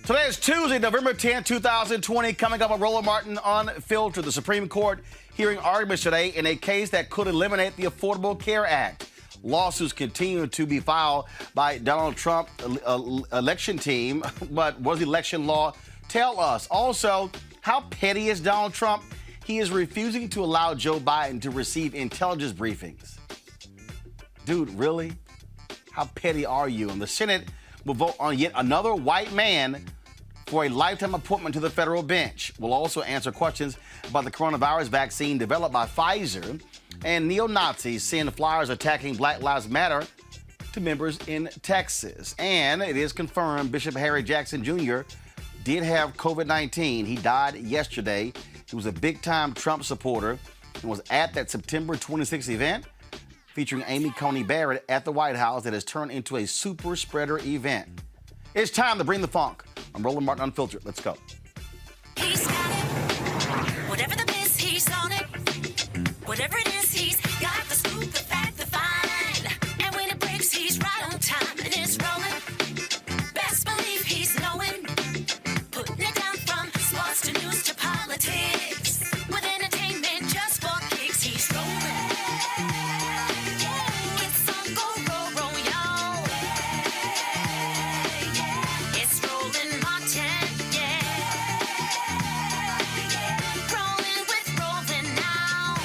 Today is Tuesday, November 10, 2020. Coming up on Roland Martin Unfiltered, the Supreme Court hearing arguments today in a case that could eliminate the Affordable Care Act. Lawsuits continue to be filed by Donald Trump election team. But what does election law tell us? Also, how petty is Donald Trump? He is refusing to allow Joe Biden to receive intelligence briefings. Dude, really? How petty are you? And the Senate will vote on yet another white man for a lifetime appointment to the federal bench. We'll also answer questions about the coronavirus vaccine developed by Pfizer, and neo-Nazis send flyers attacking Black Lives Matter to members in Texas. And it is confirmed Bishop Harry Jackson Jr. did have COVID-19. He died yesterday. He was a big-time Trump supporter and was at that September 26th event featuring Amy Coney Barrett at the White House that has turned into a super spreader event. It's time to bring the funk. I'm Roland Martin Unfiltered. Let's go. He's got it. Whatever the biz, he's on it. Whatever it is, he's got the scoop, the fact, the fine. And when it breaks, he's right on time and it's rolling. Best believe he's knowing. Putting it down from sports to news to politics. With entertainment just for kicks, he's rolling. It's on go, y'all. It's Roland Martin, yeah. Rolling with Roland now.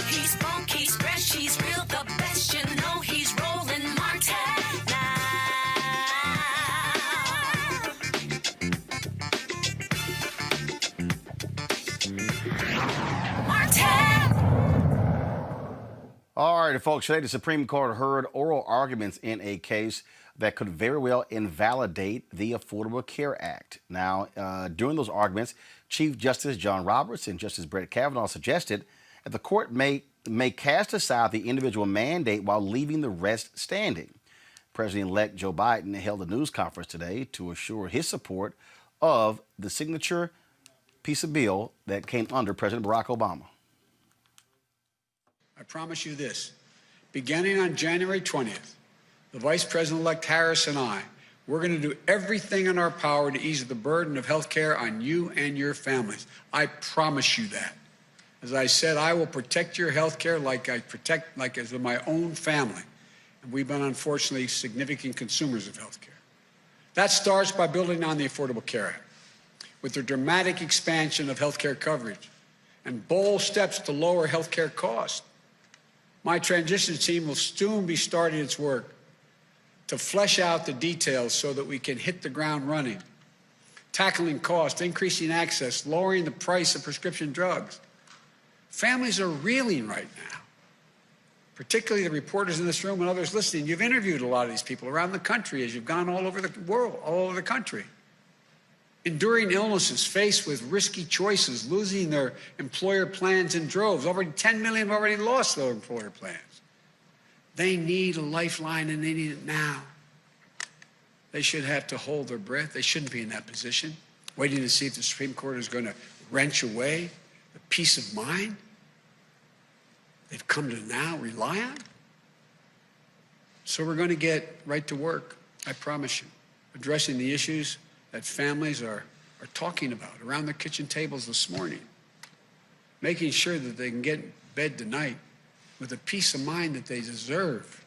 He's funk, he's fresh, he's real, the best, you know he's Roland Martin now. Martin! All right, folks, today the Supreme Court heard oral arguments in a case that could very well invalidate the Affordable Care Act. Now, during those arguments, Chief Justice John Roberts and Justice Brett Kavanaugh suggested that the court may cast aside the individual mandate while leaving the rest standing. President-elect Joe Biden held a news conference today to assure his support of the signature piece of bill that came under President Barack Obama. I promise you this, beginning on January 20th, the Vice President-elect Harris and I, we're going to do everything in our power to ease the burden of health care on you and your families. I promise you that. As I said, I will protect your health care like as my own family. And we've been, unfortunately, significant consumers of health care. That starts by building on the Affordable Care Act, with the dramatic expansion of health care coverage and bold steps to lower health care costs. My transition team will soon be starting its work to flesh out the details so that we can hit the ground running, tackling costs, increasing access, lowering the price of prescription drugs. Families are reeling right now, particularly the reporters in this room and others listening. You've interviewed a lot of these people around the country as you've gone all over the world, all over the country. Enduring illnesses, faced with risky choices, losing their employer plans in droves. Already 10 million have already lost their employer plans. They need a lifeline, and they need it now. They should have to hold their breath. They shouldn't be in that position, waiting to see if the Supreme Court is going to wrench away the peace of mind they've come to now rely on. So we're going to get right to work, I promise you, addressing the issues that families are talking about around their kitchen tables this morning, making sure that they can get in bed tonight with the peace of mind that they deserve,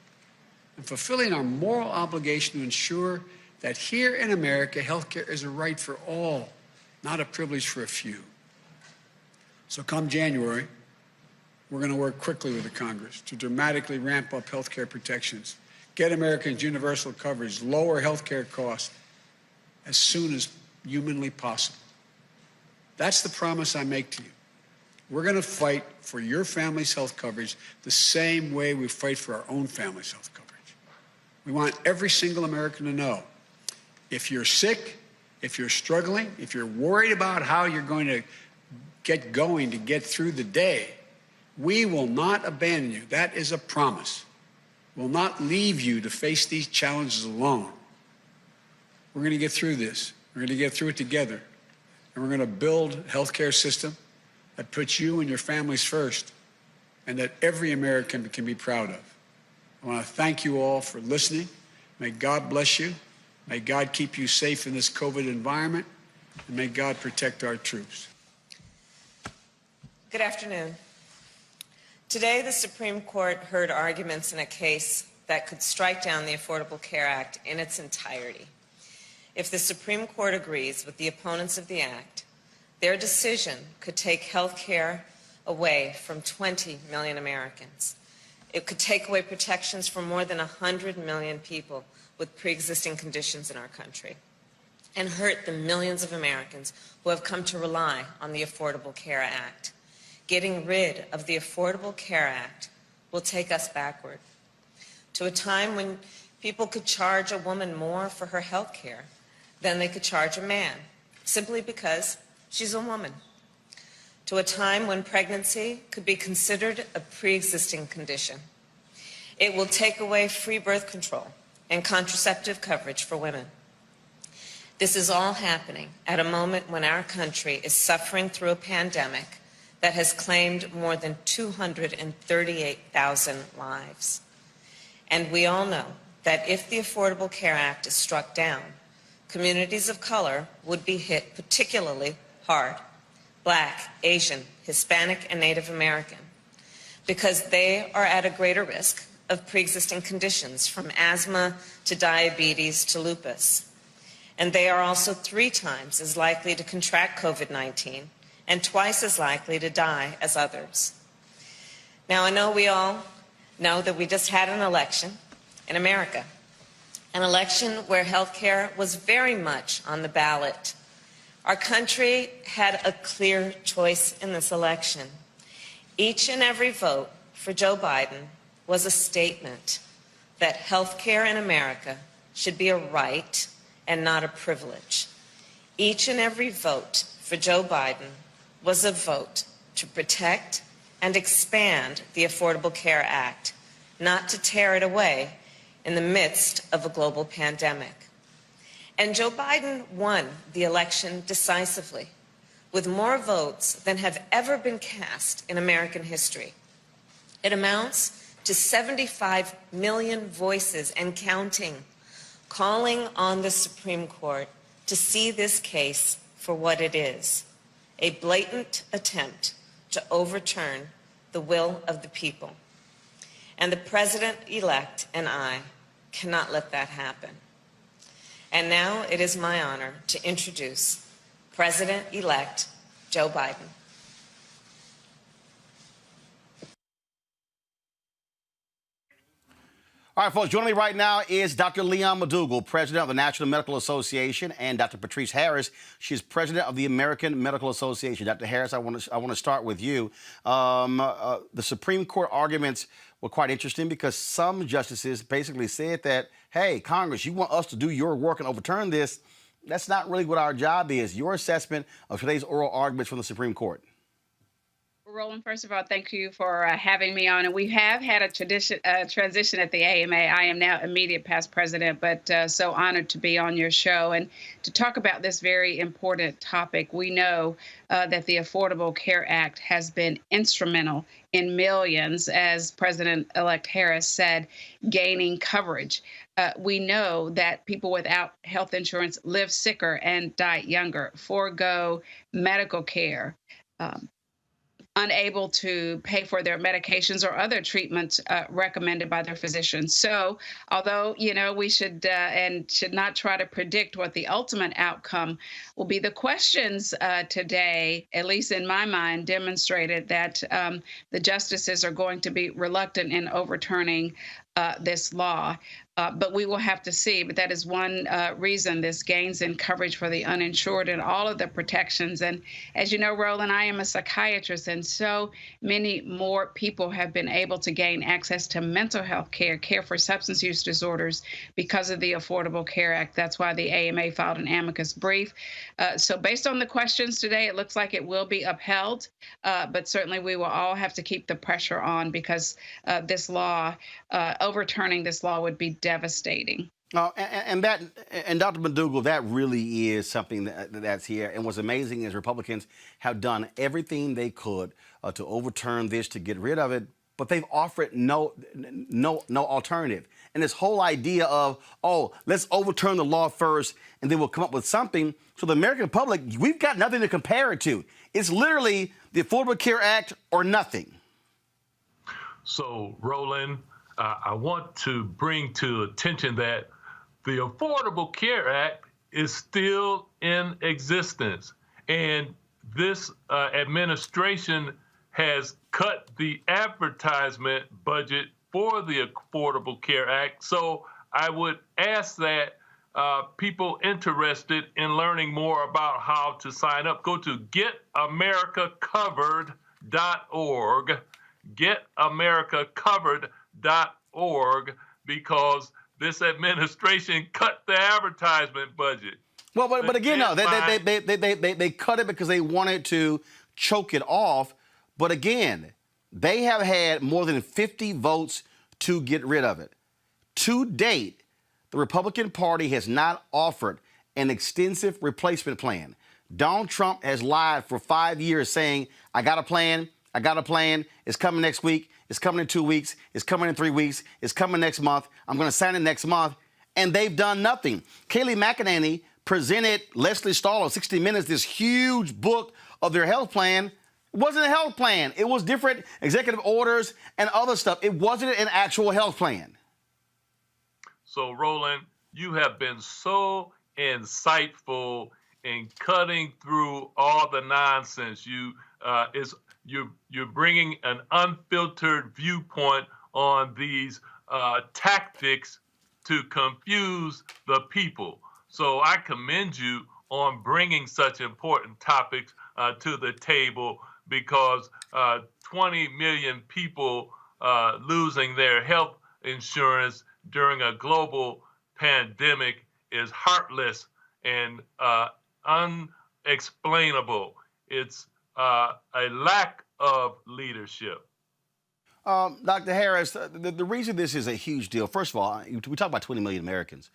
and fulfilling our moral obligation to ensure that here in America, health care is a right for all, not a privilege for a few. So come January, we're going to work quickly with the Congress to dramatically ramp up health care protections, get Americans universal coverage, lower health care costs, as soon as humanly possible. That's the promise I make to you. We're going to fight for your family's health coverage the same way we fight for our own family's health coverage. We want every single American to know, if you're sick, if you're struggling, if you're worried about how you're going to get through the day, we will not abandon you. That is a promise. We'll not leave you to face these challenges alone. We're going to get through this. We're going to get through it together. And we're going to build a healthcare system that puts you and your families first and that every American can be proud of. I want to thank you all for listening. May God bless you. May God keep you safe in this COVID environment, and may God protect our troops. Good afternoon. Today, the Supreme Court heard arguments in a case that could strike down the Affordable Care Act in its entirety. If the Supreme Court agrees with the opponents of the act, their decision could take health care away from 20 million Americans. It could take away protections from more than 100 million people with pre-existing conditions in our country and hurt the millions of Americans who have come to rely on the Affordable Care Act. Getting rid of the Affordable Care Act will take us backward to a time when people could charge a woman more for her health care than they could charge a man, simply because she's a woman. To a time when pregnancy could be considered a pre-existing condition. It will take away free birth control and contraceptive coverage for women. This is all happening at a moment when our country is suffering through a pandemic that has claimed more than 238,000 lives. And we all know that if the Affordable Care Act is struck down, communities of color would be hit particularly hard. Black, Asian, Hispanic, and Native American, because they are at a greater risk of pre-existing conditions from asthma to diabetes to lupus. And they are also 3 times as likely to contract COVID-19 and twice as likely to die as others. Now, I know we all know that we just had an election in America, an election where health care was very much on the ballot. Our country had a clear choice in this election. Each and every vote for Joe Biden was a statement that health care in America should be a right and not a privilege. Each and every vote for Joe Biden was a vote to protect and expand the Affordable Care Act, not to tear it away in the midst of a global pandemic. And Joe Biden won the election decisively, with more votes than have ever been cast in American history. It amounts to 75 million voices and counting, calling on the Supreme Court to see this case for what it is, a blatant attempt to overturn the will of the people. And the President-elect and I cannot let that happen. And now it is my honor to introduce President-elect Joe Biden. All right, folks, joining me right now is Dr. Leon McDougall, president of the National Medical Association, and Dr. Patrice Harris. She's president of the American Medical Association. Dr. Harris, I want to start with you. The Supreme Court arguments were quite interesting because some justices basically said that, hey, Congress, you want us to do your work and overturn this. That's not really what our job is. Your assessment of today's oral arguments from the Supreme Court. Roland, first of all, thank you for having me on. And we have had a transition at the AMA. I am now immediate past president, but so honored to be on your show and to talk about this very important topic. We know that the Affordable Care Act has been instrumental in millions, as President-elect Harris said, gaining coverage. We know that people without health insurance live sicker and die younger, forego medical care, unable to pay for their medications or other treatments recommended by their physicians. So although, we should and should not try to predict what the ultimate outcome will be, the questions today, at least in my mind, demonstrated that the justices are going to be reluctant in overturning this law. But we will have to see. But that is one reason this gains in coverage for the uninsured and all of the protections. And as you know, Roland, I am a psychiatrist, and so many more people have been able to gain access to mental health care, care for substance use disorders because of the Affordable Care Act. That's why the AMA filed an amicus brief. So based on the questions today, it looks like it will be upheld. But certainly we will all have to keep the pressure on because this law, overturning this law would be devastating. And Dr. McDougall, that really is something that's here. And what's amazing is Republicans have done everything they could to overturn this, to get rid of it. but they've offered no alternative. And this whole idea of, oh, let's overturn the law first and then we'll come up with something. So the American public, we've got nothing to compare it to. It's literally the Affordable Care Act or nothing. So, Roland, I want to bring to attention that the Affordable Care Act is still in existence. And this administration has cut the advertisement budget for the Affordable Care Act. So I would ask that people interested in learning more about how to sign up, go to getamericacovered.org, getamericacovered.org, because this administration cut the advertisement budget. Well, but again, no, they cut it because they wanted to choke it off. But again, they have had more than 50 votes to get rid of it. To date, the Republican Party has not offered an extensive replacement plan. Donald Trump has lied for 5 years saying, I got a plan, it's coming next week, it's coming in 2 weeks, it's coming in 3 weeks, it's coming next month, I'm going to sign it next month, and they've done nothing. Kayleigh McEnany presented Leslie Stahl on 60 Minutes this huge book of their health plan. It wasn't a health plan. It was different executive orders and other stuff. It wasn't an actual health plan. So, Roland, you have been so insightful in cutting through all the nonsense. You're bringing an unfiltered viewpoint on these tactics to confuse the people. So I commend you on bringing such important topics to the table, because 20 million people losing their health insurance during a global pandemic is heartless and unexplainable. It's a lack of leadership. Dr. Harris, the reason this is a huge deal, first of all, we talk about 20 million Americans.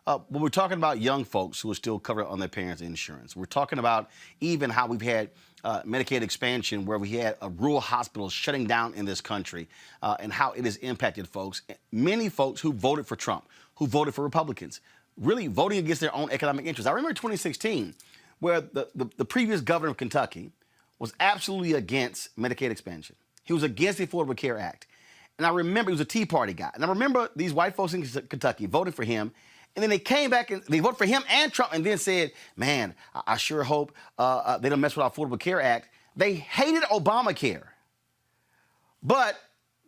When we're talking about young folks who are still covered on their parents' insurance, we're talking about even how we've had Medicaid expansion where we had rural hospitals shutting down in this country and how it has impacted folks. Many folks who voted for Trump, who voted for Republicans, really voting against their own economic interests. I remember 2016 where the previous governor of Kentucky was absolutely against Medicaid expansion. He was against the Affordable Care Act. And I remember he was a Tea Party guy. And I remember these white folks in Kentucky voted for him. And then they came back and they voted for him and Trump and then said, man, I sure hope they don't mess with our Affordable Care Act. They hated Obamacare, but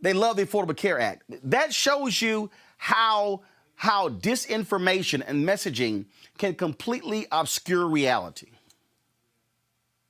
they love the Affordable Care Act. That shows you how disinformation and messaging can completely obscure reality.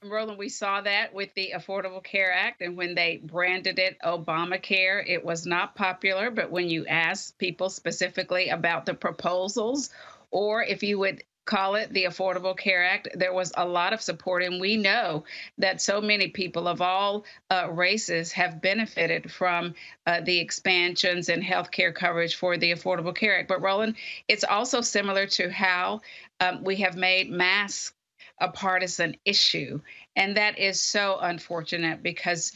Roland, we saw that with the Affordable Care Act, and when they branded it Obamacare, it was not popular. But when you ask people specifically about the proposals, or if you would call it the Affordable Care Act, there was a lot of support. And we know that so many people of all races have benefited from the expansions and health care coverage for the Affordable Care Act. But Roland, it's also similar to how we have made masks a partisan issue. And that is so unfortunate, because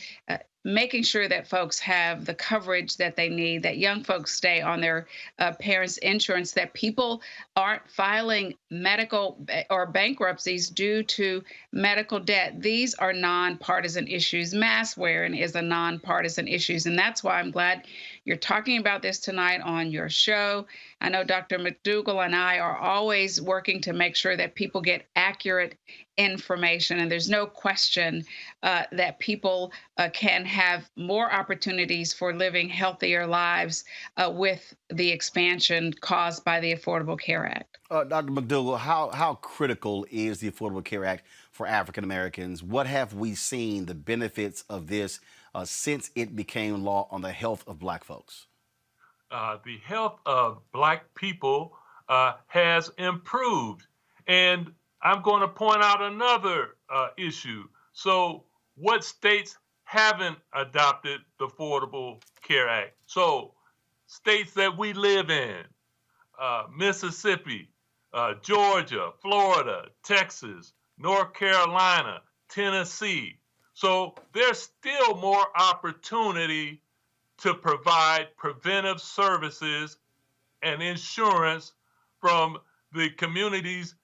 making sure that folks have the coverage that they need, that young folks stay on their parents' insurance, that people aren't filing medical or bankruptcies due to medical debt. These are nonpartisan issues. Mask wearing is a nonpartisan issue. And that's why I'm glad you're talking about this tonight on your show. I know Dr. McDougall and I are always working to make sure that people get accurate information. And there's no question that people can have more opportunities for living healthier lives with the expansion caused by the Affordable Care Act. Dr. McDougall, how critical is the Affordable Care Act for African Americans? What have we seen the benefits of this since it became law on the health of Black folks? The health of Black people has improved. And I'm going to point out another issue. So what states haven't adopted the Affordable Care Act? So states that we live in, Mississippi, Georgia, Florida, Texas, North Carolina, Tennessee. So there's still more opportunity to provide preventive services and insurance from the communities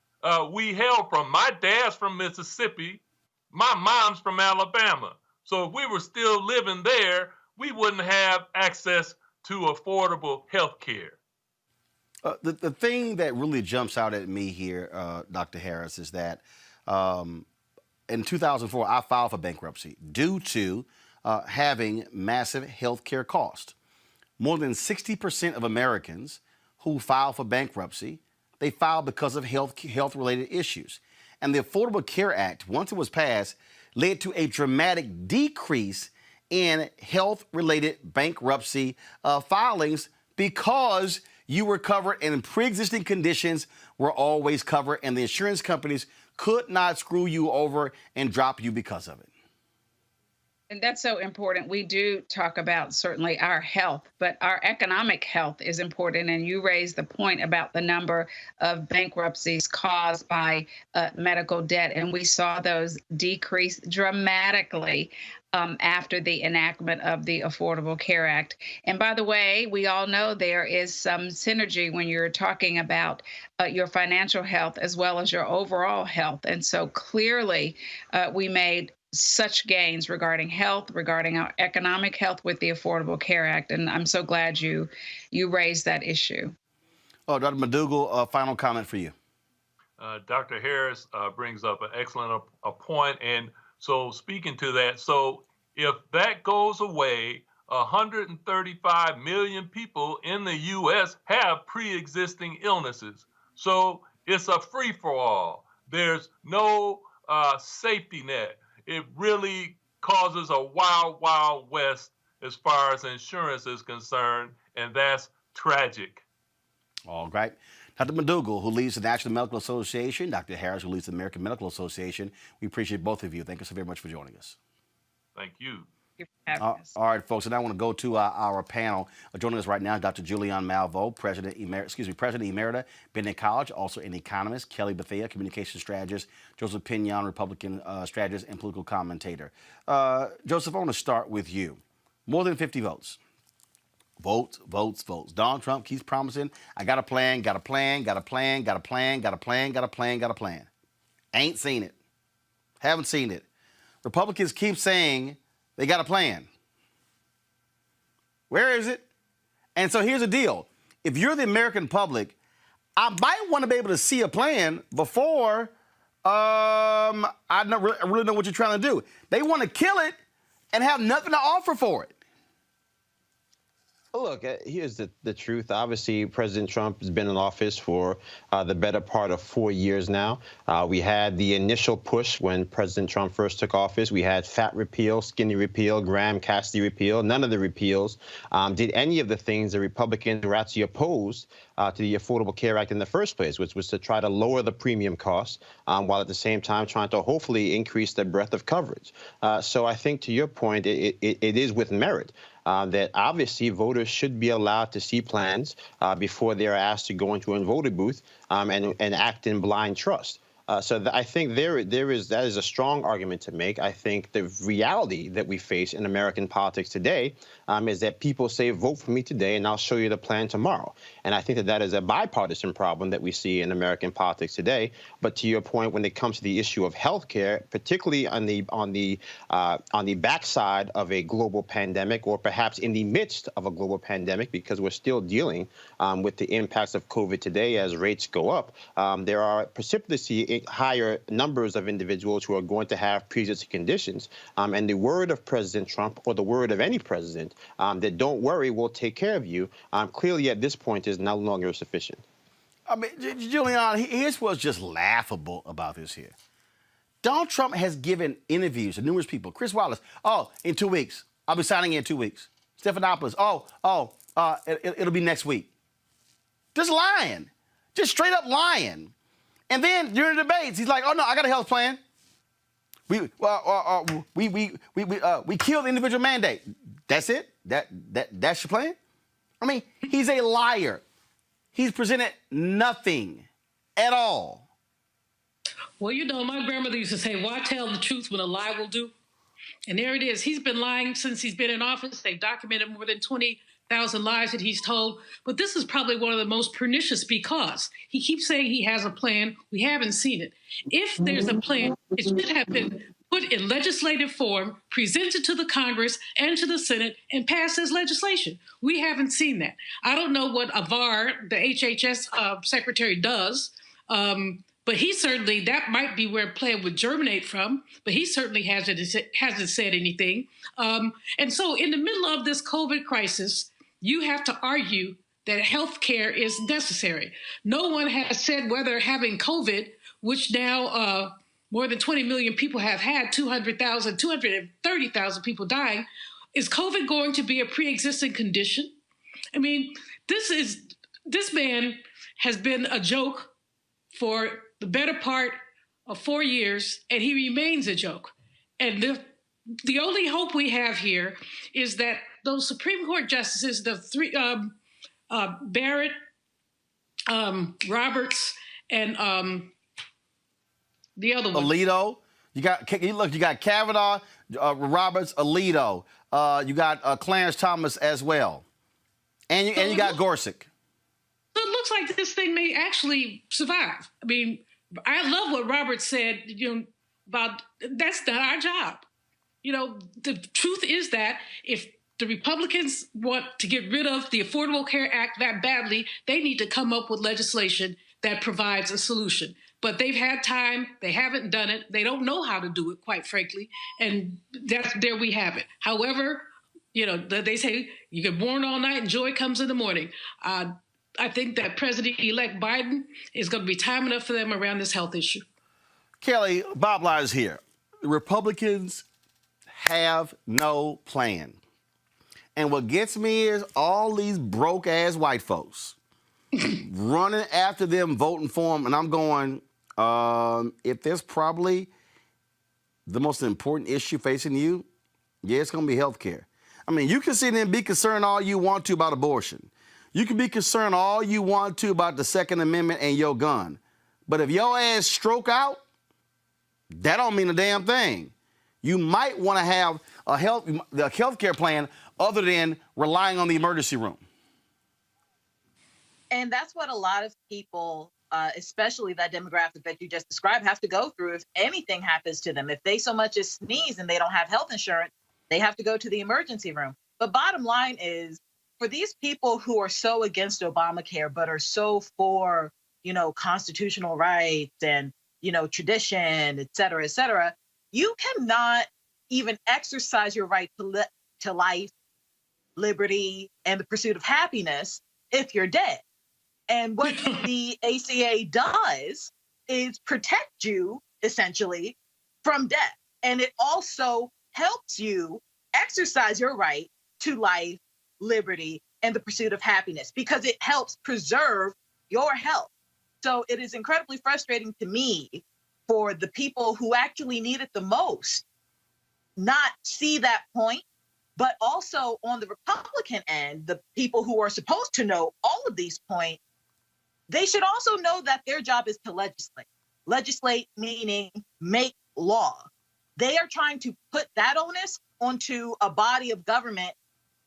we hail from. My dad's from Mississippi. My mom's from Alabama. So if we were still living there, we wouldn't have access to affordable health care. The thing that really jumps out at me here, Dr. Harris, is that in 2004, I filed for bankruptcy due to having massive health care costs. More than 60% of Americans who file for bankruptcy, they file because of health-related issues. And the Affordable Care Act, once it was passed, led to a dramatic decrease in health-related bankruptcy filings because you were covered and pre-existing conditions were always covered, and the insurance companies could not screw you over and drop you because of it. And that's so important. We do talk about certainly our health, but our economic health is important. And you raised the point about the number of bankruptcies caused by medical debt. And we saw those decrease dramatically after the enactment of the Affordable Care Act. And by the way, we all know there is some synergy when you're talking about your financial health as well as your overall health. And so clearly we made such gains regarding health, regarding our economic health with the Affordable Care Act. And I'm so glad you raised that issue. Oh, Dr. McDougall, final comment for you. Dr. Harris brings up an excellent point. And so speaking to that, so if that goes away, 135 million people in the U.S. have pre-existing illnesses. So it's a free-for-all. There's no safety net. It really causes a wild, wild west as far as insurance is concerned, and that's tragic. All right. Dr. McDougall, who leads the National Medical Association, Dr. Harris, who leads the American Medical Association, we appreciate both of you. Thank you so very much for joining us. Thank you. All right, folks, and I want to go to our panel. Joining us right now, Dr. Julianne Malveaux, President Emerita, Bennett College, also an economist, Kelly Bethea, communication strategist, Joseph Pinion, Republican strategist and political commentator. Joseph, I want to start with you. More than 50 votes. Votes, votes, votes. Donald Trump keeps promising, I got a plan, got a plan, got a plan, got a plan, got a plan, got a plan, got a plan. Ain't seen it. Haven't seen it. Republicans keep saying they got a plan. Where is it? And so here's the deal. If you're the American public, I might want to be able to see a plan before I really know what you're trying to do. They want to kill it and have nothing to offer for it. Look, here's the truth. Obviously, President Trump has been in office for the better part of 4 years now. We had the initial push when President Trump first took office. We had fat repeal, skinny repeal, Graham-Cassidy repeal. None of the repeals did any of the things the Republicans were actually opposed to the Affordable Care Act in the first place, which was to try to lower the premium costs while at the same time trying to hopefully increase the breadth of coverage. So I think to your point, it is with merit. That obviously voters should be allowed to see plans before they're asked to go into a voting booth and act in blind trust. So I think that is a strong argument to make. I think the reality that we face in American politics today is that people say, vote for me today and I'll show you the plan tomorrow. And I think that is a bipartisan problem that we see in American politics today. But to your point, when it comes to the issue of health care, particularly on the backside of a global pandemic, or perhaps in the midst of a global pandemic, because we're still dealing with the impacts of COVID today as rates go up, there are precipitously higher numbers of individuals who are going to have pre-existing conditions. And the word of President Trump, or the word of any president, that don't worry, we'll take care of you, clearly at this point is no longer sufficient. I mean, Julianne, here's what's just laughable about this here. Donald Trump has given interviews to numerous people. Chris Wallace, in 2 weeks. I'll be signing in 2 weeks. Stephanopoulos, it'll be next week. Just lying. Just straight up lying. And then during the debates, he's like, oh, no, I got a health plan. We killed the individual mandate. That's it? That's your plan? I mean, he's a liar. He's presented nothing at all. Well, my grandmother used to say, why tell the truth when a lie will do? And there it is. He's been lying since he's been in office. They've documented more than 20,000 lies that he's told. But this is probably one of the most pernicious because he keeps saying he has a plan. We haven't seen it. If there's a plan, it should have been put in legislative form, presented to the Congress and to the Senate, and passed as legislation. We haven't seen that. I don't know what Avar, the HHS secretary, does. But he certainly, that might be where plan would germinate from, but he certainly hasn't said anything. And so in the middle of this COVID crisis, you have to argue that health care is necessary. No one has said whether having COVID, which now more than 20 million people have had, 230,000 people dying, is COVID going to be a pre-existing condition? I mean, this man has been a joke for the better part of 4 years, and he remains a joke. And the only hope we have here is that those Supreme Court justices, the three, Barrett, Roberts, and the other one. Alito. You got Kavanaugh, Roberts, Alito. You got Clarence Thomas as well. And you got Gorsuch. So it looks like this thing may actually survive. I mean, I love what Robert said, about that's not our job. The truth is that if the Republicans want to get rid of the Affordable Care Act that badly, they need to come up with legislation that provides a solution. But they've had time. They haven't done it. They don't know how to do it, quite frankly. And there we have it. However, they say you get mourn all night and joy comes in the morning. I think that President-elect Biden is going to be time enough for them around this health issue. Kelly, Bob Lyons here. The Republicans have no plan. And what gets me is all these broke-ass white folks running after them, voting for them. And I'm going, if there's probably the most important issue facing you, yeah, it's going to be health care. I mean, you can sit there and be concerned all you want to about abortion. You can be concerned all you want to about the Second Amendment and your gun. But if your ass stroke out, that don't mean a damn thing. You might want to have a health care plan other than relying on the emergency room. And that's what a lot of people, especially that demographic that you just described, have to go through if anything happens to them. If they so much as sneeze and they don't have health insurance, they have to go to the emergency room. But bottom line is, for these people who are so against Obamacare, but are so for, constitutional rights and, tradition, et cetera, you cannot even exercise your right to life, liberty, and the pursuit of happiness if you're dead. And what the ACA does is protect you, essentially, from death. And it also helps you exercise your right to life, liberty, and the pursuit of happiness, because it helps preserve your health. So it is incredibly frustrating to me for the people who actually need it the most not see that point, but also on the Republican end, the people who are supposed to know all of these points, they should also know that their job is to legislate. Legislate meaning make law. They are trying to put that onus onto a body of government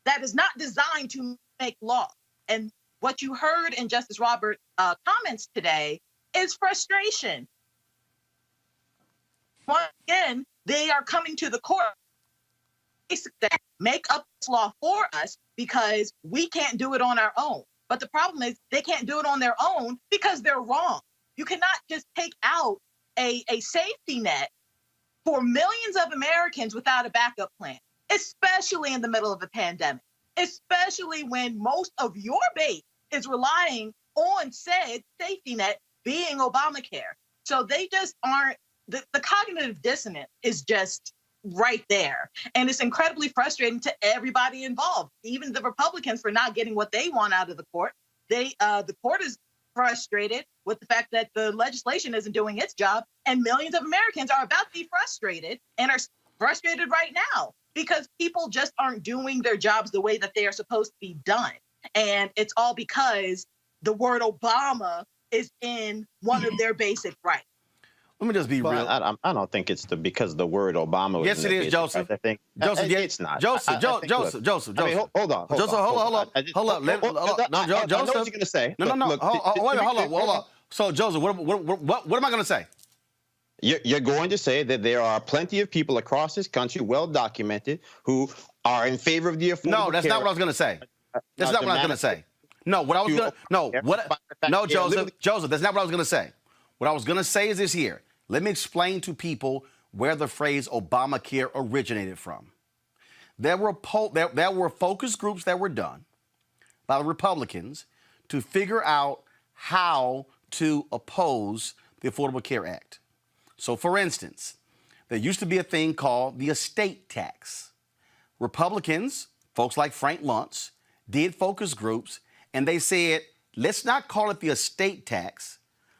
that is not designed to make law. And what you heard in Justice Roberts' comments today is frustration. Once again, they are coming to the court basically make up this law for us because we can't do it on our own. But the problem is they can't do it on their own because they're wrong. You cannot just take out a safety net for millions of Americans without a backup plan, especially in the middle of a pandemic, especially when most of your base is relying on said safety net being Obamacare. So they just aren't, the cognitive dissonance is just right there. And it's incredibly frustrating to everybody involved, even the Republicans for not getting what they want out of the court. The court is frustrated with the fact that the legislation isn't doing its job, and millions of Americans are about to be frustrated and are frustrated right now because people just aren't doing their jobs the way that they are supposed to be done. And it's all because the word Obama is in one of their basic rights. Let me just be real. I don't think it's because the word Obama was Yes, in it the is, basic Joseph. price. I think Joseph, yeah, it's not. Joseph, I think, look, Joseph. I mean, hold on. Joseph, hold up. Hold up. No, I know what Joseph. you're going to say. No. Look, Wait, hold up. So, Joseph, what am I going to say? You're going to say that there are plenty of people across this country, well documented, who are in favor of the Affordable No, that's Care not what I was going to say. That's not what I was going to say. No, what I was going to no, Joseph, that's not what I was going to say. What I was going to say is this here. Let me explain to people where the phrase Obamacare originated from. There were focus groups that were done by the Republicans to figure out how to oppose the Affordable Care Act. So, for instance, there used to be a thing called the estate tax. Republicans, folks like Frank Luntz, did focus groups, and they said, let's not call it the estate tax,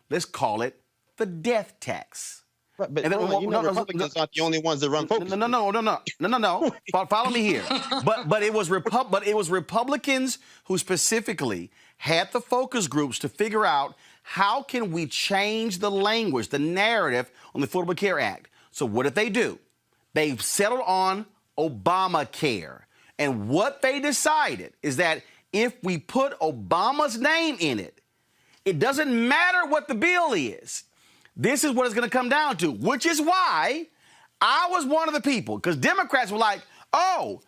let's call it the death tax. But Republicans aren't the only ones that run focus. No. Follow me here. But it was Republicans who specifically had the focus groups to figure out how can we change the language, the narrative on the Affordable Care Act. So what did they do? They settled on Obamacare. And what they decided is that if we put Obama's name in it, it doesn't matter what the bill is. This is what it's going to come down to, which is why I was one of the people, because Democrats were like, oh,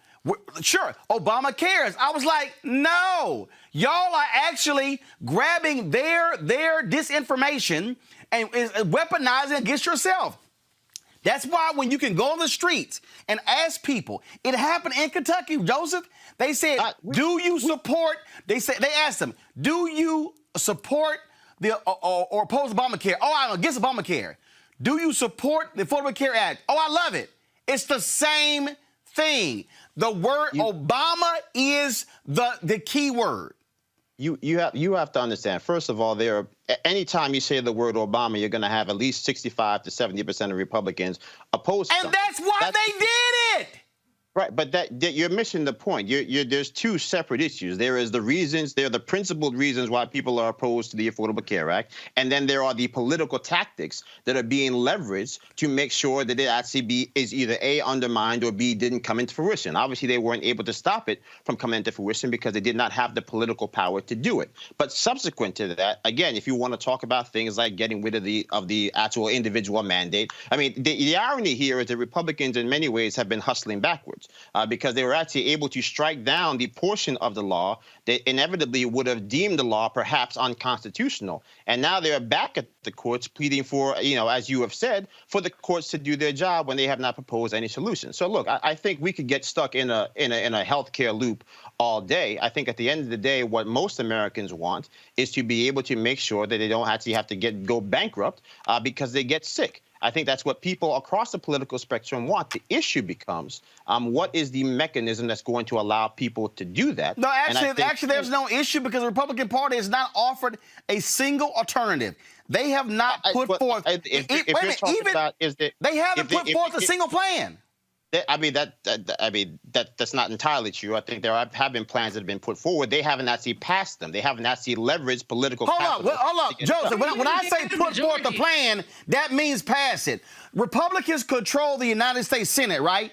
sure, Obama cares. I was like, no, y'all are actually grabbing their disinformation and weaponizing it against yourself. That's why when you can go on the streets and ask people, it happened in Kentucky, Joseph. They said, do you support, they asked them, do you support or oppose Obamacare? Oh, I'm against Obamacare. Do you support the Affordable Care Act? Oh, I love it. It's the same thing. The word Obama is the key word. You have to understand, first of all, anytime you say the word Obama, you're going to have at least 65 to 70% of Republicans opposed to And that's why they did it. Right, but you're missing the point. There's two separate issues. There are the principled reasons why people are opposed to the Affordable Care Act, and then there are the political tactics that are being leveraged to make sure that it actually is either A, undermined, or B, didn't come into fruition. Obviously, they weren't able to stop it from coming into fruition because they did not have the political power to do it. But subsequent to that, again, if you want to talk about things like getting rid of the actual individual mandate, I mean, the irony here is that Republicans in many ways have been hustling backwards. Because they were actually able to strike down the portion of the law that inevitably would have deemed the law perhaps unconstitutional. And now they're back at the courts pleading for, as you have said, for the courts to do their job when they have not proposed any solution. So, look, I think we could get stuck in a healthcare loop all day. I think at the end of the day, what most Americans want is to be able to make sure that they don't actually have to go bankrupt because they get sick. I think that's what people across the political spectrum want. The issue becomes, what is the mechanism that's going to allow people to do that? No, actually, there's no issue because the Republican Party has not offered a single alternative. They have not put forth. They haven't put forth a single plan. That's not entirely true. I think there have been plans that have been put forward. They haven't actually passed them. They haven't actually leveraged political capital. Hold up, Joseph. When I say put forth the plan, that means pass it. Republicans control the United States Senate, right?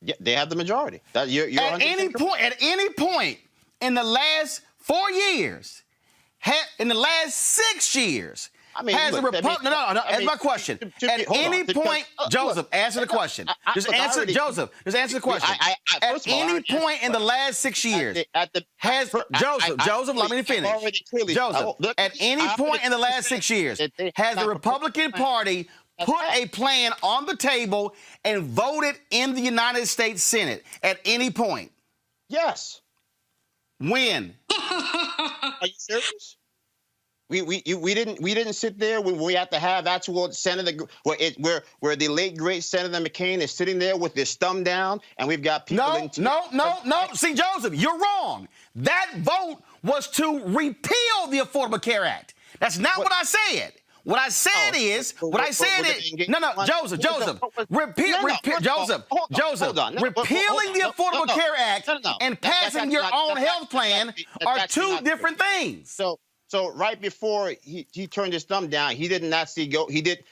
Yeah, they have the majority. At any point in the last 4 years, in the last 6 years. That's my question. At any point, Joseph, answer the question. Just answer the question. At any point in the last 6 years, Joseph, let me finish. Joseph, at any point in the last 6 years, has the Republican Party put a plan on the table and voted in the United States Senate at any point? Yes. When? Are you serious? We didn't sit there when we had to have actual Senator where the late great Senator McCain is sitting there with his thumb down, and we've got people. No. See, Joseph, you're wrong. That vote was to repeal the Affordable Care Act. That's not what I said. What I said is, Joseph, repealing the Affordable Care Act and passing your own health plan are two different things. So right before he turned his thumb down, he didn't actually go.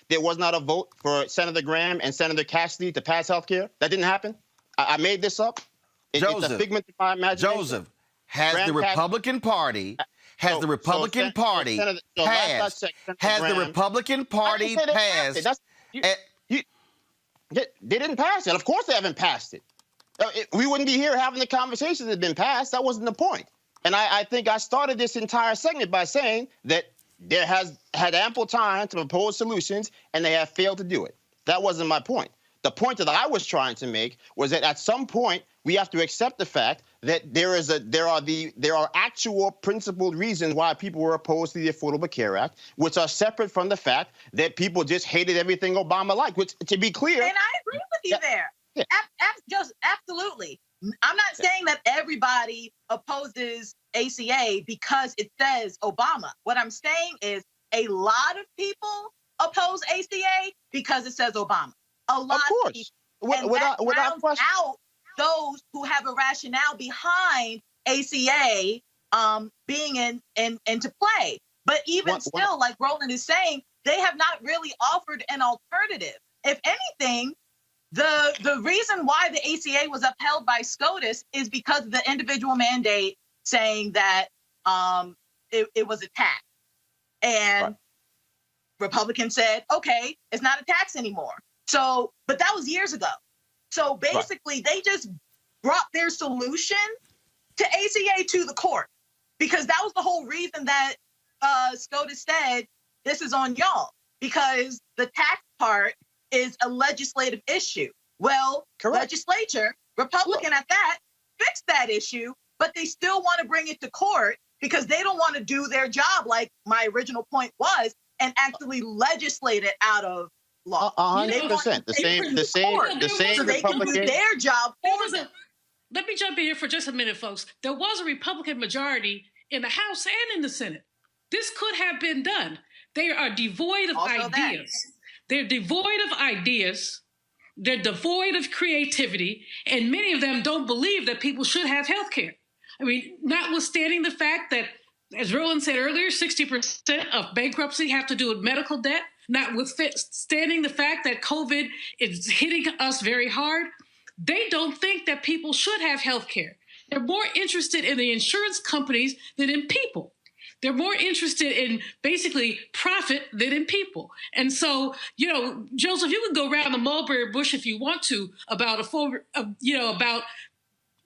There was not a vote for Senator Graham and Senator Cassidy to pass health care. That didn't happen. I made this up. It's a figment of my imagination. Joseph, has the Republican Party passed? They didn't pass it. Of course they haven't passed it. We wouldn't be here having the conversations that had been passed. That wasn't the point. And I think I started this entire segment by saying that there has had ample time to propose solutions, and they have failed to do it. That wasn't my point. The point that I was trying to make was that at some point we have to accept the fact that there are actual principled reasons why people were opposed to the Affordable Care Act, which are separate from the fact that people just hated everything Obama liked. Which, to be clear, and I agree with you there. Yeah. Just absolutely. I'm not saying that everybody opposes ACA because it says Obama. What I'm saying is a lot of people oppose ACA because it says Obama. A lot of people. Without question. Out those who have a rationale behind ACA being into play. But even still, like Roland is saying, they have not really offered an alternative. If anything, the reason why the ACA was upheld by SCOTUS is because of the individual mandate saying that it was a tax. And Republicans said, okay, it's not a tax anymore. So, but that was years ago. So basically, they just brought their solution to ACA to the court because that was the whole reason that SCOTUS said this is on y'all, because the tax part is a legislative issue. Well, legislature, Republican at that, fixed that issue, but they still want to bring it to court because they don't want to do their job, like my original point was, and actually legislate it out of law. 100%. The same so they can do their job for them. Let me jump in here for just a minute, folks. There was a Republican majority in the House and in the Senate. This could have been done. They are devoid of ideas. They're devoid of ideas. They're devoid of creativity. And many of them don't believe that people should have health care. I mean, notwithstanding the fact that, as Roland said earlier, 60% of bankruptcy have to do with medical debt, notwithstanding the fact that COVID is hitting us very hard, they don't think that people should have health care. They're more interested in the insurance companies than in people. They're more interested in basically profit than in people. And so, Joseph, you can go around the mulberry bush if you want to about about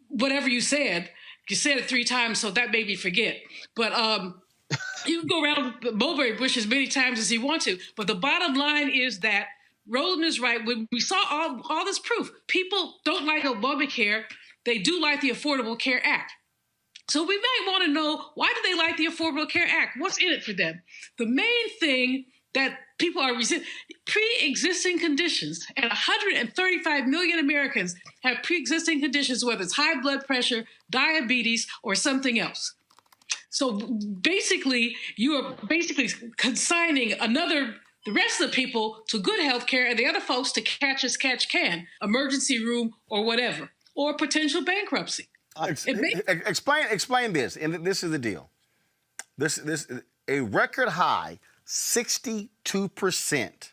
whatever you said. You said it 3 times, so that made me forget. But you can go around the mulberry bush as many times as you want to. But the bottom line is that Roland is right. When we saw all this proof, people don't like Obamacare. They do like the Affordable Care Act. So we might want to know, why do they like the Affordable Care Act? What's in it for them? The main thing that people are pre-existing conditions, and 135 million Americans have pre-existing conditions, whether it's high blood pressure, diabetes, or something else. So basically, you are consigning the rest of the people to good health care and the other folks to catch as catch can, emergency room or whatever, or potential bankruptcy. Explain this, and this is the deal. This a record high 62%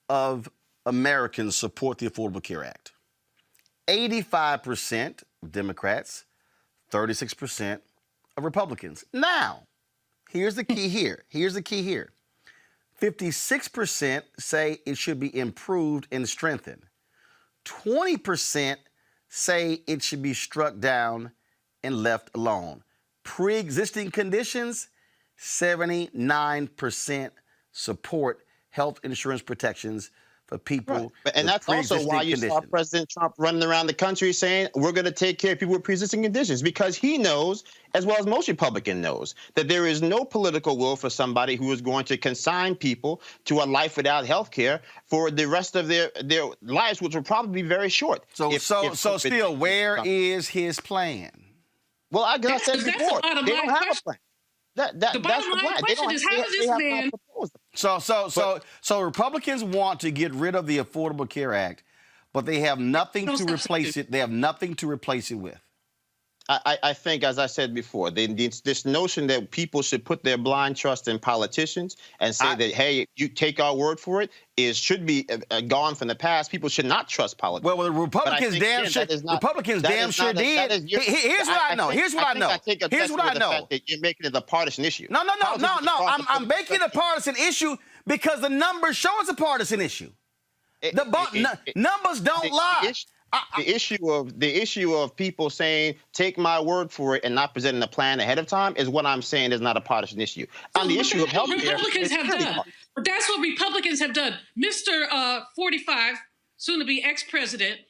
of Americans support the Affordable Care Act. 85% of Democrats, 36% of Republicans. Now, here's the key here. 56% say it should be improved and strengthened. 20% say it should be struck down and left alone. Pre-existing conditions, 79% support health insurance protections for people. Right. And that's also why you saw President Trump running around the country saying, we're going to take care of people with pre-existing conditions, because he knows, as well as most Republicans knows, that there is no political will for somebody who is going to consign people to a life without health care for the rest of their lives, which will probably be very short. So still, where is his plan? Well, I said before, they don't have a plan. The bottom line question is, how does this man... So Republicans want to get rid of the Affordable Care Act, but they have nothing to replace it. They have nothing to replace it with. I think, as I said before, this notion that people should put their blind trust in politicians and say that, hey, you take our word for it, should be gone from the past. People should not trust politics. Well, the Republicans damn sure did. Here's what I know. Here's what I know. Here's what I know. You're making it a partisan issue. No. I'm making it a partisan issue because the numbers show it's a partisan issue. Numbers don't lie. The issue of people saying, take my word for it and not presenting a plan ahead of time is what I'm saying is not a partisan issue. On the issue of health care, Republicans have done. But that's what Republicans have done. Mr. 45, soon to be ex-president,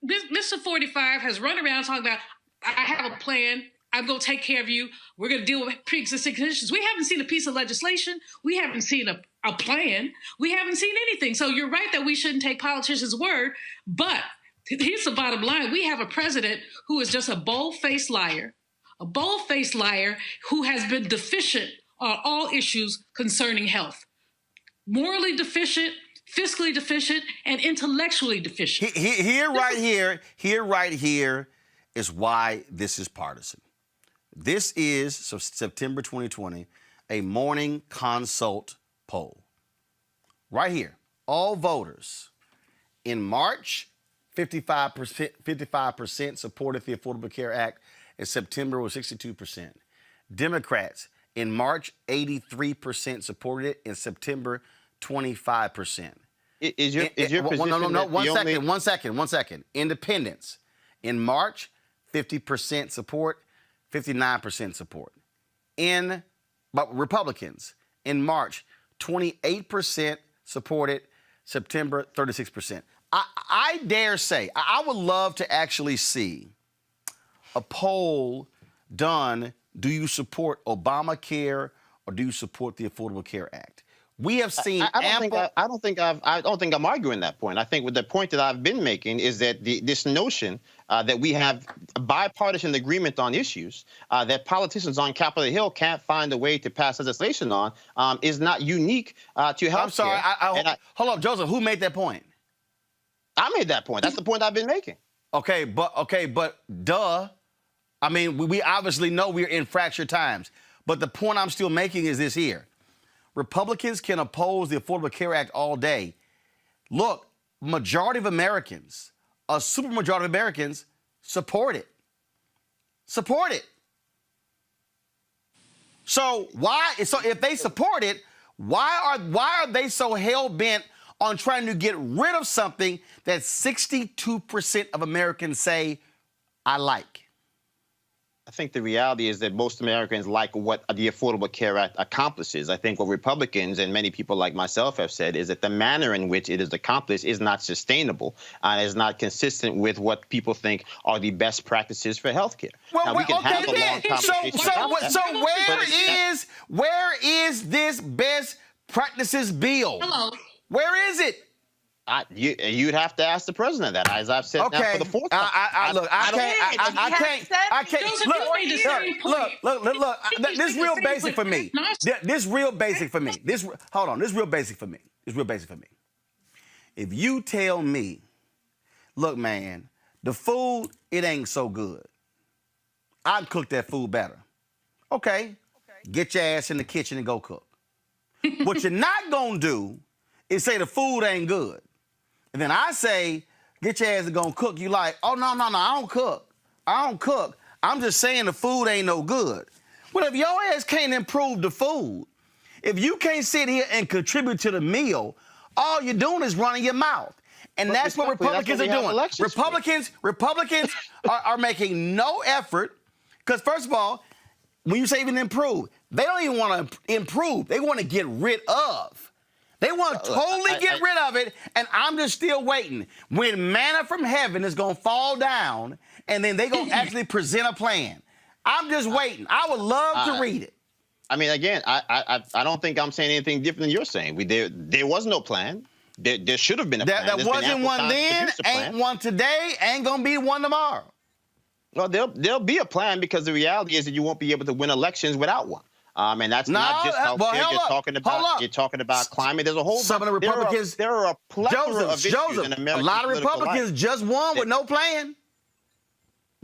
Mr. 45 has run around talking about, I have a plan. I'm going to take care of you. We're going to deal with pre-existing conditions. We haven't seen a piece of legislation. We haven't seen a plan. We haven't seen anything. So you're right that we shouldn't take politicians' word, but here's the bottom line. We have a president who is just a bold-faced liar who has been deficient on all issues concerning health. Morally deficient, fiscally deficient, and intellectually deficient. Here right here is why this is partisan. This is September 2020, a morning consult poll. Right here, all voters in March, 55% supported the Affordable Care Act. In September was 62%. Democrats in March, 83% supported it. In September, 25%. Is your position One second. Independents in March, 50% support, 59% support. But Republicans in March, 28% supported. September, 36%. I dare say, I would love to actually see a poll done. Do you support Obamacare or do you support the Affordable Care Act? We have seen I don't think I'm arguing that point. I think with the point that I've been making is that this notion that we have a bipartisan agreement on issues that politicians on Capitol Hill can't find a way to pass legislation on is not unique to health. I'm sorry. Hold up, Joseph. Who made that point? I made that point. That's the point I've been making. Okay, but duh. I mean, we obviously know we're in fractured times. But the point I'm still making is this here. Republicans can oppose the Affordable Care Act all day. Look, majority of Americans, a supermajority of Americans, support it. Support it. So if they support it, why are they so hell-bent on trying to get rid of something that 62% of Americans say, I like? I think the reality is that most Americans like what the Affordable Care Act accomplishes. I think what Republicans and many people like myself have said is that the manner in which it is accomplished is not sustainable and is not consistent with what people think are the best practices for health care. Well, we can have a long conversation so where is this best practices bill? Hello. Where is it? You'd have to ask the president that, as I've said now for the fourth time. I can't. Look. This is real basic for me. This is real basic for me. This is real basic for me. If you tell me, look, man, the food, it ain't so good. I'd cook that food better. Okay. Get your ass in the kitchen and go cook. What you're not gonna do is say the food ain't good. And then I say, get your ass to go cook. You like, oh, no, I don't cook. I'm just saying the food ain't no good. Well, if your ass can't improve the food, if you can't sit here and contribute to the meal, all you're doing is running your mouth. And that's what Republicans are doing. Republicans are making no effort because, first of all, when you say even improve, they don't even want to improve. They want to get rid of. They want to totally get rid of it, and I'm just still waiting. When manna from heaven is going to fall down, and then they're going to actually present a plan. I'm just waiting. I would love to read it. I mean, again, I don't think I'm saying anything different than you're saying. There was no plan. There should have been a plan. There wasn't one then, ain't one today, ain't going to be one tomorrow. Well, there'll be a plan because the reality is that you won't be able to win elections without one. And that's not just healthcare. You're talking about climate. There's a whole. Some of the Republicans. There are a plethora of issues in America. A lot of Republicans just won with no plan.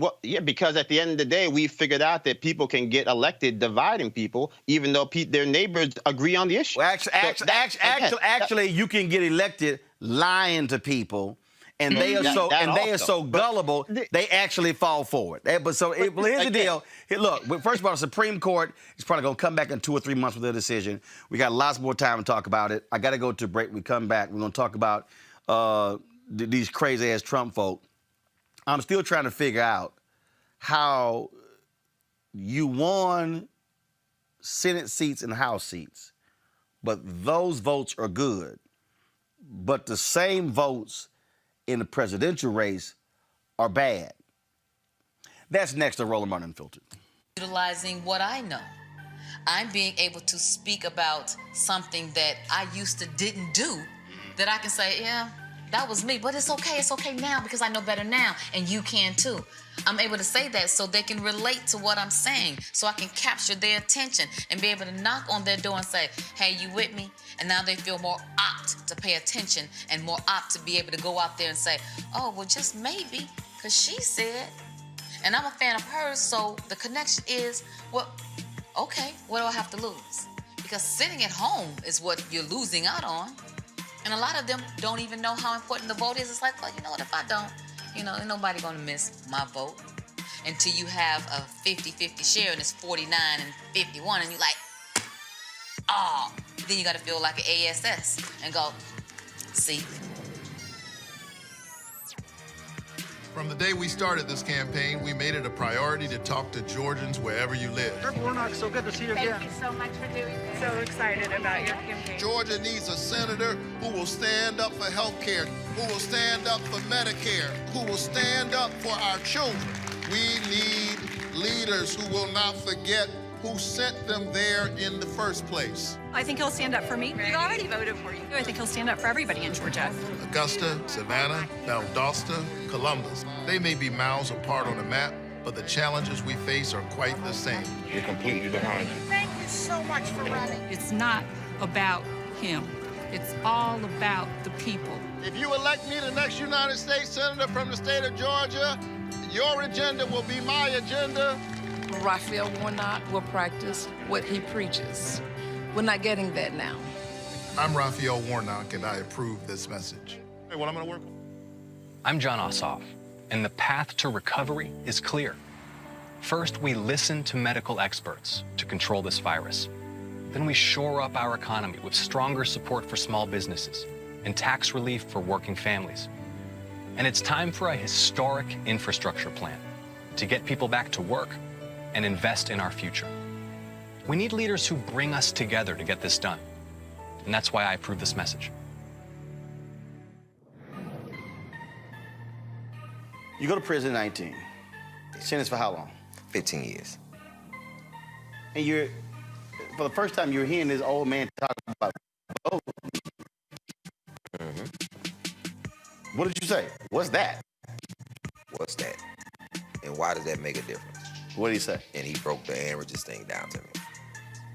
Well, yeah, because at the end of the day, we figured out that people can get elected dividing people, even though their neighbors agree on the issue. Well, actually, you can get elected lying to people, and they are so gullible. They actually fall for it. Here's the deal. Here, look, first of all, the Supreme Court is probably going to come back in 2 or 3 months with their decision. We got lots more time to talk about it. I got to go to a break. We come back. We're going to talk about these crazy ass Trump folk. I'm still trying to figure out how you won Senate seats and House seats, but those votes are good. But the same votes in the presidential race are bad. That's next to Roland Martin Unfiltered. Utilizing what I know. I'm being able to speak about something that I used to didn't do, that I can say, yeah, that was me, but it's okay now because I know better now, and you can too. I'm able to say that so they can relate to what I'm saying, so I can capture their attention and be able to knock on their door and say, hey, you with me? And now they feel more apt to pay attention and more apt to be able to go out there and say, oh, well, just maybe, because she said. And I'm a fan of hers, so the connection is, well, okay, what do I have to lose? Because sitting at home is what you're losing out on. And a lot of them don't even know how important the vote is. It's like, well, you know what, if I don't, ain't nobody gonna miss my vote. Until you have a 50-50 share and it's 49 and 51 and you're like, oh, then you gotta feel like an ASS and go, see. From the day we started this campaign, we made it a priority to talk to Georgians wherever you live. Representative Warnock, so good to see you again. Thank you so much for doing this. So excited about your campaign. Georgia needs a senator who will stand up for health care, who will stand up for Medicare, who will stand up for our children. We need leaders who will not forget who sent them there in the first place. I think he'll stand up for me. We already voted for you. I think he'll stand up for everybody in Georgia. Augusta, Savannah, Valdosta, Columbus. They may be miles apart on the map, but the challenges we face are quite the same. We're completely behind you. Thank you so much for running. It's not about him. It's all about the people. If you elect me the next United States Senator from the state of Georgia, your agenda will be my agenda. Raphael Warnock will practice what he preaches. We're not getting that now. I'm Raphael Warnock, and I approve this message. Hey, what I'm going to work on? I'm John Ossoff, and the path to recovery is clear. First, we listen to medical experts to control this virus. Then we shore up our economy with stronger support for small businesses and tax relief for working families. And it's time for a historic infrastructure plan to get people back to work and invest in our future. We need leaders who bring us together to get this done. And that's why I approve this message. You go to prison at 19. Sentenced for how long? 15 years. And for the first time, you're hearing this old man talk about voting. Mm-hmm. What did you say? What's that? What's that? And why does that make a difference? What did he say? And he broke the averages thing down to me.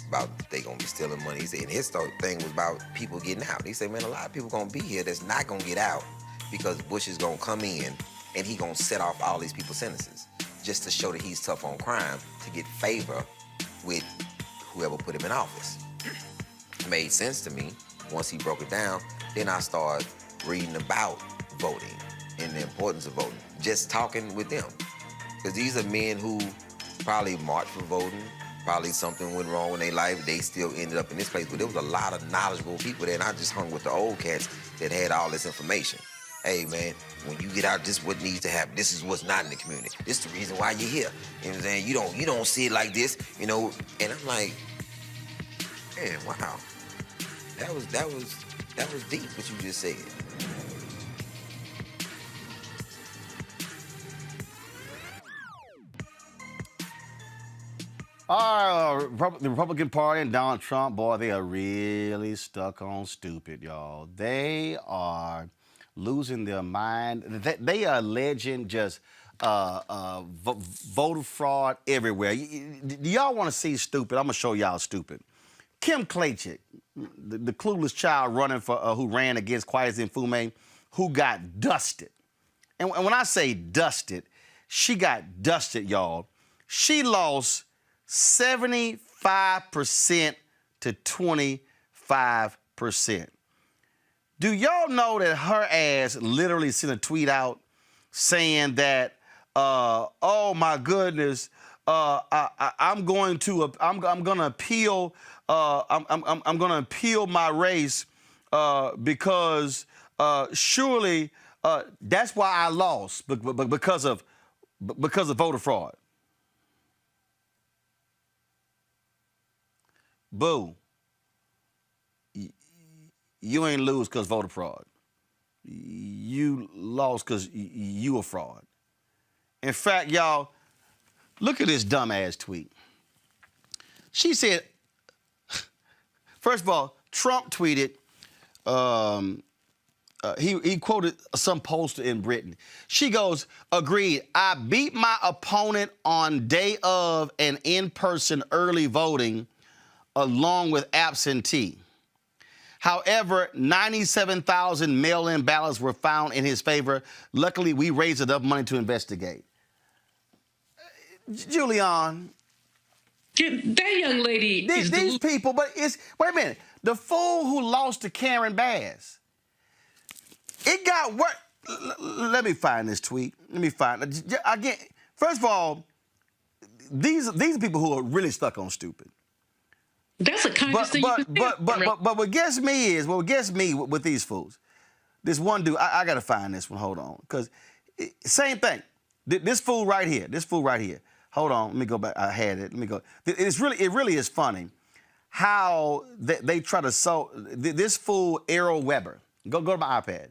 About they gonna be stealing money. He said, and his thing was about people getting out. He said, man, a lot of people gonna be here that's not gonna get out because Bush is gonna come in and he gonna set off all these people's sentences just to show that he's tough on crime to get favor with whoever put him in office. It made sense to me once he broke it down. Then I started reading about voting and the importance of voting, just talking with them. Because these are men who probably marched for voting, probably something went wrong in their life, they still ended up in this place. But there was a lot of knowledgeable people there, and I just hung with the old cats that had all this information. Hey, man, when you get out, this is what needs to happen. This is what's not in the community. This is the reason why you're here. You know what I'm saying? You don't see it like this, And I'm like, man, wow. That was deep what you just said. The Republican Party and Donald Trump, boy, they are really stuck on stupid, y'all. They are losing their mind. They are alleging just voter fraud everywhere. Do y'all want to see stupid? I'm going to show y'all stupid. Kim Klacik, the clueless child running for who ran against Kweisi Mfume, who got dusted. And when I say dusted, she got dusted, y'all. She lost 75% to 25%. Do y'all know that her ass literally sent a tweet out saying that, oh my goodness, I'm going to appeal. I'm going to appeal my race because surely that's why I lost, because of voter fraud. Boo. You ain't lose because voter fraud. You lost because you a fraud. In fact, y'all, look at this dumbass tweet. She said, first of all, Trump tweeted, he quoted some pollster in Britain. She goes, agreed, I beat my opponent on day of and in-person early voting along with absentee. However, 97,000 mail-in ballots were found in his favor. Luckily, we raised enough money to investigate. Julian. That young lady These people, but it's, wait a minute. The fool who lost to Karen Bass. It got worse. Let me find this tweet. Let me find it. Again, first of all, these are people who are really stuck on stupid. That's the kindest thing you can say. But what gets me with these fools, this one dude, I got to find this one. Hold on. Because same thing. This fool right here. Hold on. Let me go back. I had it. Let me go. It really is funny how they try to this fool, Errol Weber. Go to my iPad.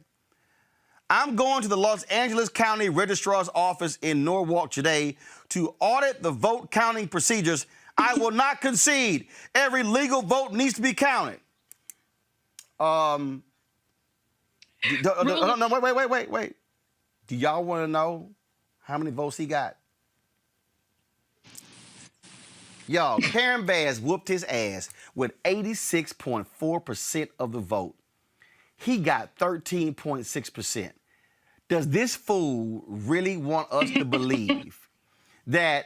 I'm going to the Los Angeles County Registrar's Office in Norwalk today to audit the vote counting procedures. I will not concede. Every legal vote needs to be counted. No, wait. Do y'all want to know how many votes he got? Y'all, Karen Bass whooped his ass with 86.4% of the vote. He got 13.6%. Does this fool really want us to believe that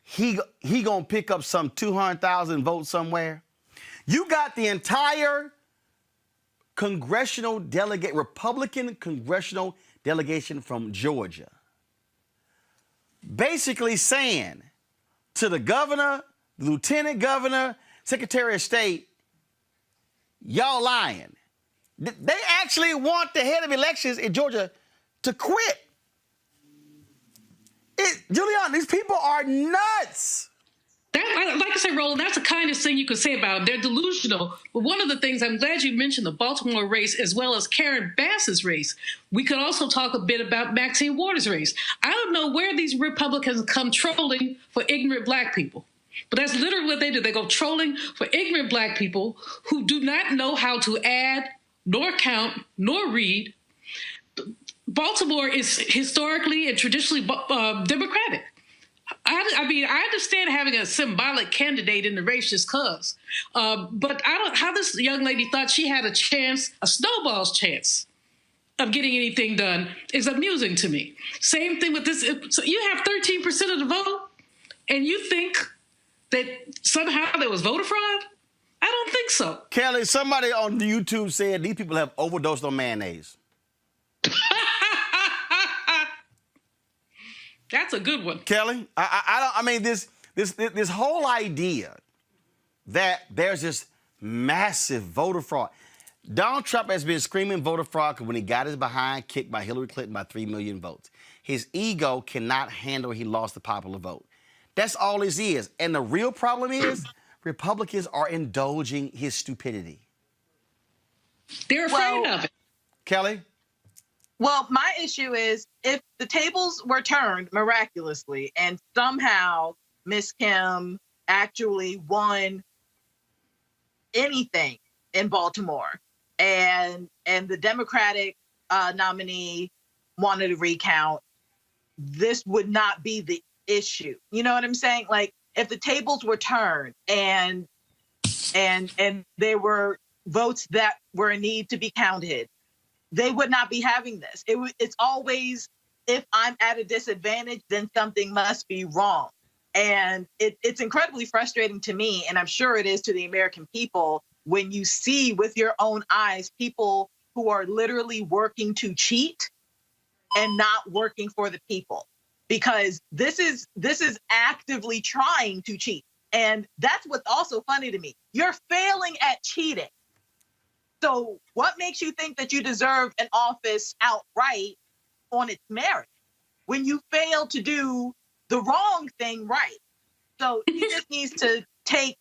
he gonna pick up some 200,000 votes somewhere? You got the entire Republican congressional delegation from Georgia basically saying to the governor, the lieutenant governor, secretary of state, y'all lying. They actually want the head of elections in Georgia to quit. Julian, these people are nuts. Like I said, Roland, that's the kindest thing you could say about them. They're delusional. But one of the things, I'm glad you mentioned the Baltimore race as well as Karen Bass's race. We could also talk a bit about Maxine Waters' race. I don't know where these Republicans come trolling for ignorant black people. But that's literally what they do. They go trolling for ignorant black people who do not know how to add, nor count, nor read. Baltimore is historically and traditionally Democratic. I mean, I understand having a symbolic candidate in the race just cause, but how this young lady thought she had a chance, a snowball's chance of getting anything done is amusing to me. Same thing with this. So you have 13% of the vote, and you think that somehow there was voter fraud? I don't think so. Kelly, somebody on YouTube said these people have overdosed on mayonnaise. That's a good one. Kelly, I mean, this whole idea that there's this massive voter fraud. Donald Trump has been screaming voter fraud when he got his behind kicked by Hillary Clinton by 3 million votes. His ego cannot handle he lost the popular vote. That's all this is. And the real problem is Republicans are indulging his stupidity. They're afraid of it. Kelly? Well, my issue is if the tables were turned miraculously and somehow Miss Kim actually won anything in Baltimore and the Democratic nominee wanted to recount, this would not be the issue. You know what I'm saying? Like if the tables were turned and there were votes that were in need to be counted, they would not be having this. It's always if I'm at a disadvantage, then something must be wrong. And it's incredibly frustrating to me, and I'm sure it is to the American people, when you see with your own eyes people who are literally working to cheat and not working for the people, because this is actively trying to cheat. And that's what's also funny to me. You're failing at cheating. So what makes you think that you deserve an office outright on its merit when you fail to do the wrong thing right? So he just needs to take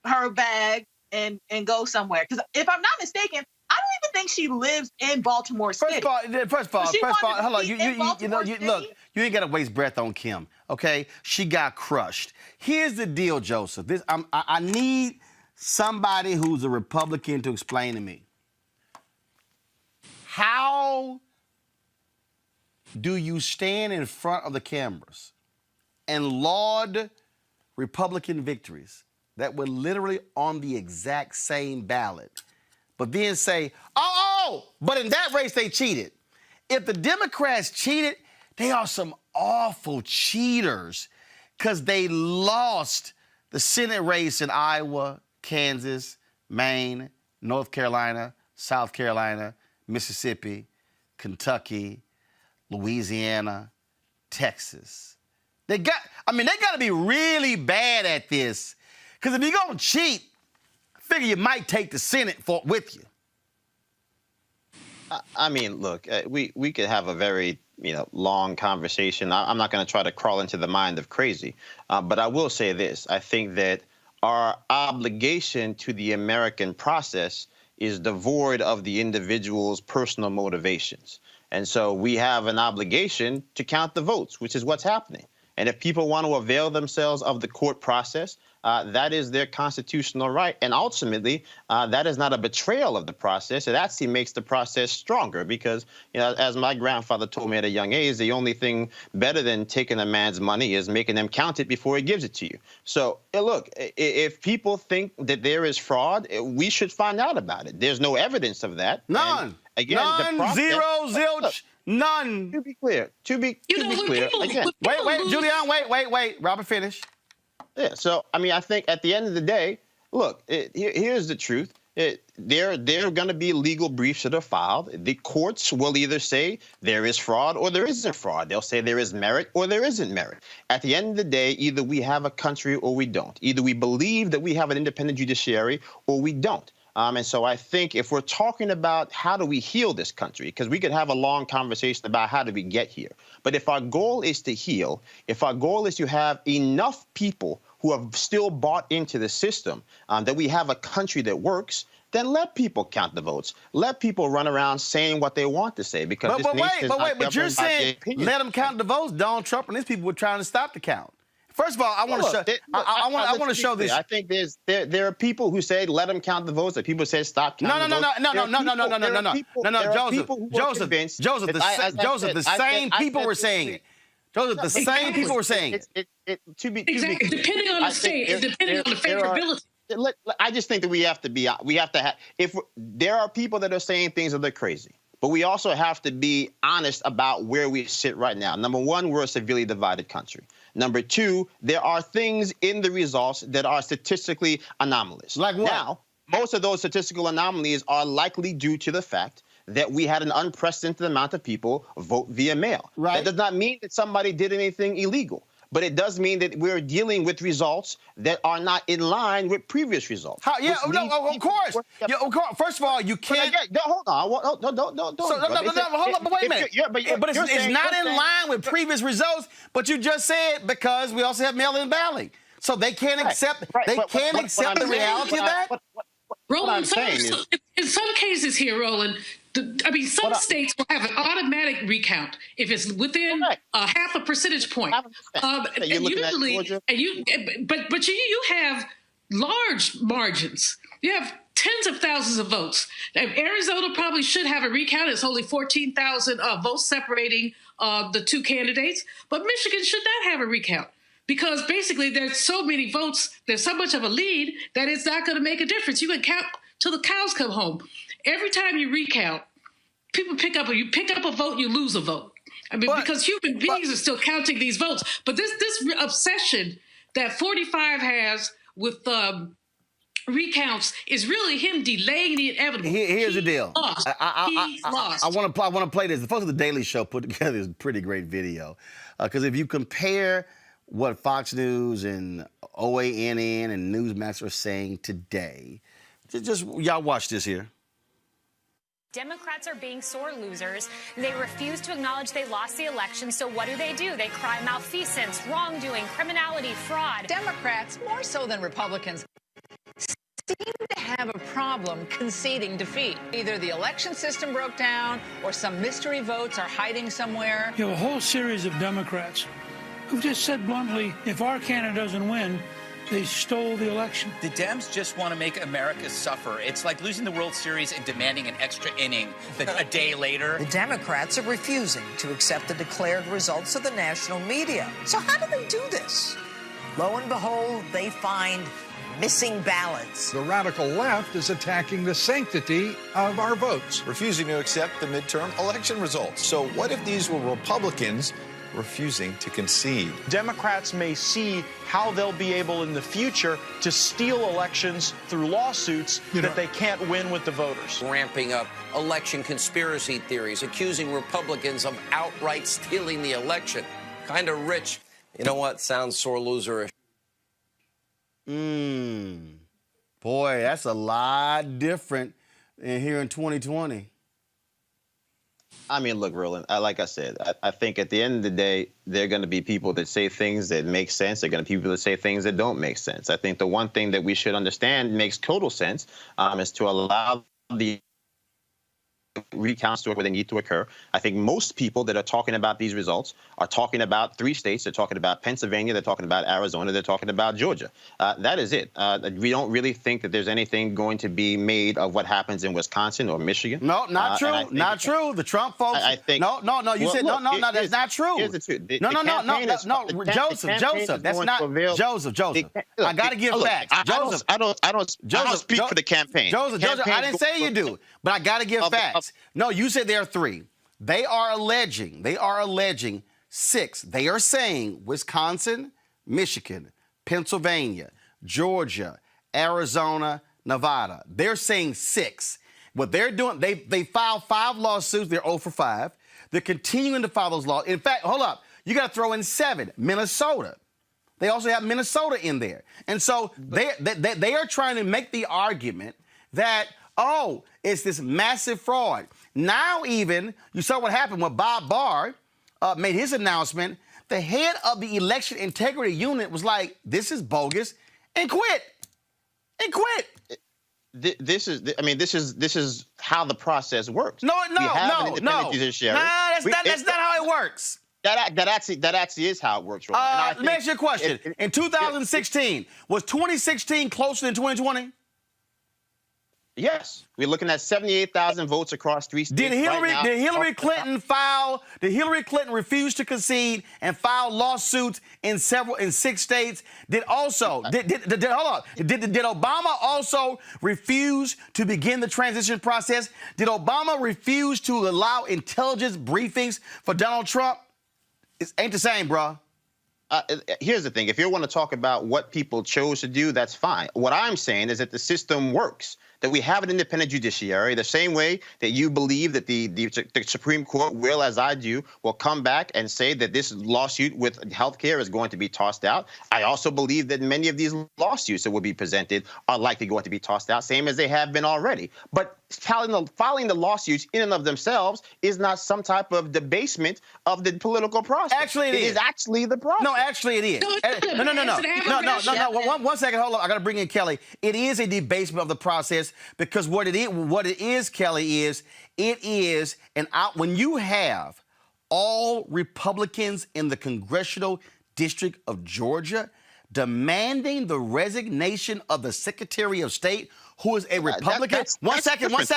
her bag and go somewhere. Because if I'm not mistaken, I don't even think she lives in Baltimore City. First of all, hold on. You look, you ain't got to waste breath on Kim, okay? She got crushed. Here's the deal, Joseph. I need somebody who's a Republican to explain to me. How do you stand in front of the cameras and laud Republican victories that were literally on the exact same ballot, but then say, but in that race they cheated? If the Democrats cheated, they are some awful cheaters because they lost the Senate race in Iowa, Kansas, Maine, North Carolina, South Carolina, Mississippi, Kentucky, Louisiana, Texas. They got to be really bad at this, because if you're going to cheat, I figure you might take the Senate with you. I mean, look, we could have a very long conversation. I'm not going to try to crawl into the mind of crazy, but I will say this. I think that our obligation to the American process is devoid of the individual's personal motivations. And so we have an obligation to count the votes, which is what's happening. And if people want to avail themselves of the court process, that is their constitutional right. And ultimately, that is not a betrayal of the process. It actually makes the process stronger because, as my grandfather told me at a young age, the only thing better than taking a man's money is making him count it before he gives it to you. So, look, if people think that there is fraud, we should find out about it. There's no evidence of that. None. And again, none, the process, zero, zilch. Look, none. To be clear, again. Wait, Julian, wait. Robert, finish. Yeah, so, I think at the end of the day, look, here's the truth. There are going to be legal briefs that are filed. The courts will either say there is fraud or there isn't fraud. They'll say there is merit or there isn't merit. At the end of the day, either we have a country or we don't. Either we believe that we have an independent judiciary or we don't. And so I think if we're talking about how do we heal this country, because we could have a long conversation about how do we get here. But if our goal is to heal, if our goal is to have enough people who have still bought into the system, that we have a country that works, then let people count the votes. Let people run around saying what they want to say. Because but you're saying let them count the votes. Donald Trump and his people were trying to stop the count. First of all, I want to show this. I think there are people who say let them count the votes. That people say stop counting the votes. No, Joseph. The same people were saying it. Joseph, the same people were saying it. Exactly. Depending on the state, depending on the favorability. I just think that we have to have. There are people that are saying things that are crazy. But we also have to be honest about where we sit right now. Number one, we're a severely divided country. Number two, there are things in the results that are statistically anomalous. Like what? Now, most of those statistical anomalies are likely due to the fact that we had an unprecedented amount of people vote via mail. Right. That does not mean that somebody did anything illegal. But it does mean that we're dealing with results that are not in line with previous results. Of course. First of all, you can't. Hold on. Don't. Hold on, but wait a minute. But it's not in line with previous results. But you just said because we also have mail-in balloting, so they can't accept. They can't accept the reality of that. Roland, in some cases here, Roland, some states will have an automatic recount if it's within half a percentage point. But you have large margins. You have tens of thousands of votes. Now, Arizona probably should have a recount. It's only 14,000 votes separating the two candidates. But Michigan should not have a recount. Because basically there's so many votes, there's so much of a lead that it's not going to make a difference. You can count till the cows come home. Every time you recount, people pick up a vote, you lose a vote. I mean, because human beings are still counting these votes. But this obsession that 45 has with recounts is really him delaying the inevitable. Here's the deal. Lost. He lost. I want to play this. The folks at the Daily Show put together this pretty great video, because if you compare what Fox News and OANN and Newsmax are saying today, just y'all watch this here. Democrats are being sore losers. They refuse to acknowledge they lost the election. So what do? They cry malfeasance, wrongdoing, criminality, fraud. Democrats, more so than Republicans, seem to have a problem conceding defeat. Either the election system broke down or some mystery votes are hiding somewhere. You have a whole series of Democrats who've just said bluntly, if our candidate doesn't win, they stole the election. The Dems just want to make America suffer. It's like losing the World Series and demanding an extra inning a day later. The Democrats are refusing to accept the declared results of the national media. So how do they do this? Lo and behold, they find missing ballots. The radical left is attacking the sanctity of our votes, refusing to accept the midterm election results. So what if these were Republicans refusing to concede? Democrats may see how they'll be able in the future to steal elections through lawsuits that they can't win with the voters. Ramping up election conspiracy theories, accusing Republicans of outright stealing the election. Kind of rich. You know what? Sounds sore loserish. Boy, that's a lot different than here in 2020. I mean, look, Roland, like I said, I think at the end of the day, there are going to be people that say things that make sense. There are going to be people that say things that don't make sense. I think the one thing that we should understand makes total sense is to allow the recounts to where they need to occur. I think most people that are talking about these results are talking about 3 states. They're talking about Pennsylvania. They're talking about Arizona. They're talking about Georgia. That is it. We don't really think that there's anything going to be made of what happens in Wisconsin or Michigan. No, not true. Not true. The Trump folks. I think. No. You said no. That's not true. Here's the truth. No. Joseph. That's not Joseph. I got to give facts. Joseph. I don't speak for the campaign. Joseph. I didn't say you do, but I got to give facts. No, you said there are 3. They are alleging 6. They are saying Wisconsin, Michigan, Pennsylvania, Georgia, Arizona, Nevada. They're saying 6. What they're doing, they filed 5 lawsuits. They're 0 for 5. They're continuing to file those laws. In fact, hold up. You got to throw in 7. Minnesota. They also have Minnesota in there. And so they are trying to make the argument that, oh, it's this massive fraud. Now even, you saw what happened when Bob Barr made his announcement. The head of the election integrity unit was like, this is bogus, and quit. This is how the process works. No. That's not how it works. That actually is how it works. Let me ask you a question. In 2016, was 2016 closer than 2020? Yes, we're looking at 78,000 votes across 3 states. Did Hillary Clinton refuse to concede and file lawsuits in 6 states? Did Obama also refuse to begin the transition process? Did Obama refuse to allow intelligence briefings for Donald Trump? It ain't the same, bro. Here's the thing. If you want to talk about what people chose to do, that's fine. What I'm saying is that the system works, that we have an independent judiciary, the same way that you believe that the Supreme Court will, as I do, will come back and say that this lawsuit with healthcare is going to be tossed out. I also believe that many of these lawsuits that will be presented are likely going to be tossed out, same as they have been already. But filing the lawsuits in and of themselves is not some type of debasement of the political process. Actually, it is actually the process. No, actually, it is. No. 1 second. Hold on. I got to bring in Kelly. It is a debasement of the process because what it is, Kelly, is when you have all Republicans in the congressional district of Georgia demanding the resignation of the Secretary of State, who is a Republican. One second. Who is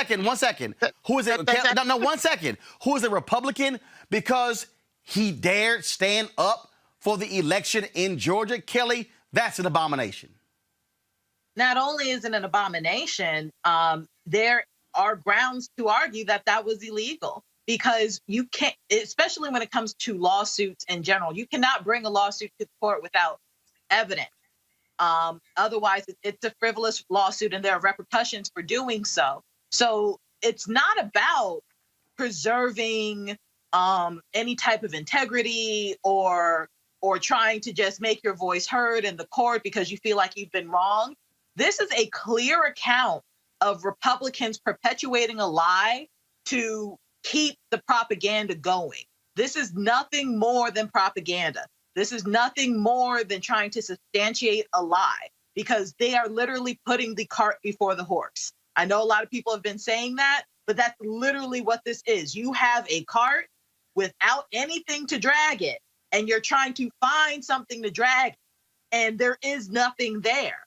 Who is a Republican because he dared stand up for the election in Georgia? Kelly, that's an abomination. Not only is it an abomination, there are grounds to argue that was illegal. because you can't, especially when it comes to lawsuits in general, you cannot bring a lawsuit to the court without evidence. Otherwise, it's a frivolous lawsuit and there are repercussions for doing so. So it's not about preserving any type of integrity or trying to just make your voice heard in the court because you feel like you've been wrong. This is a clear account of Republicans perpetuating a lie to keep the propaganda going. This is nothing more than propaganda. This is nothing more than trying to substantiate a lie because they are literally putting the cart before the horse. I know a lot of people have been saying that, but that's literally what this is. You have a cart without anything to drag it, and you're trying to find something to drag, and there is nothing there.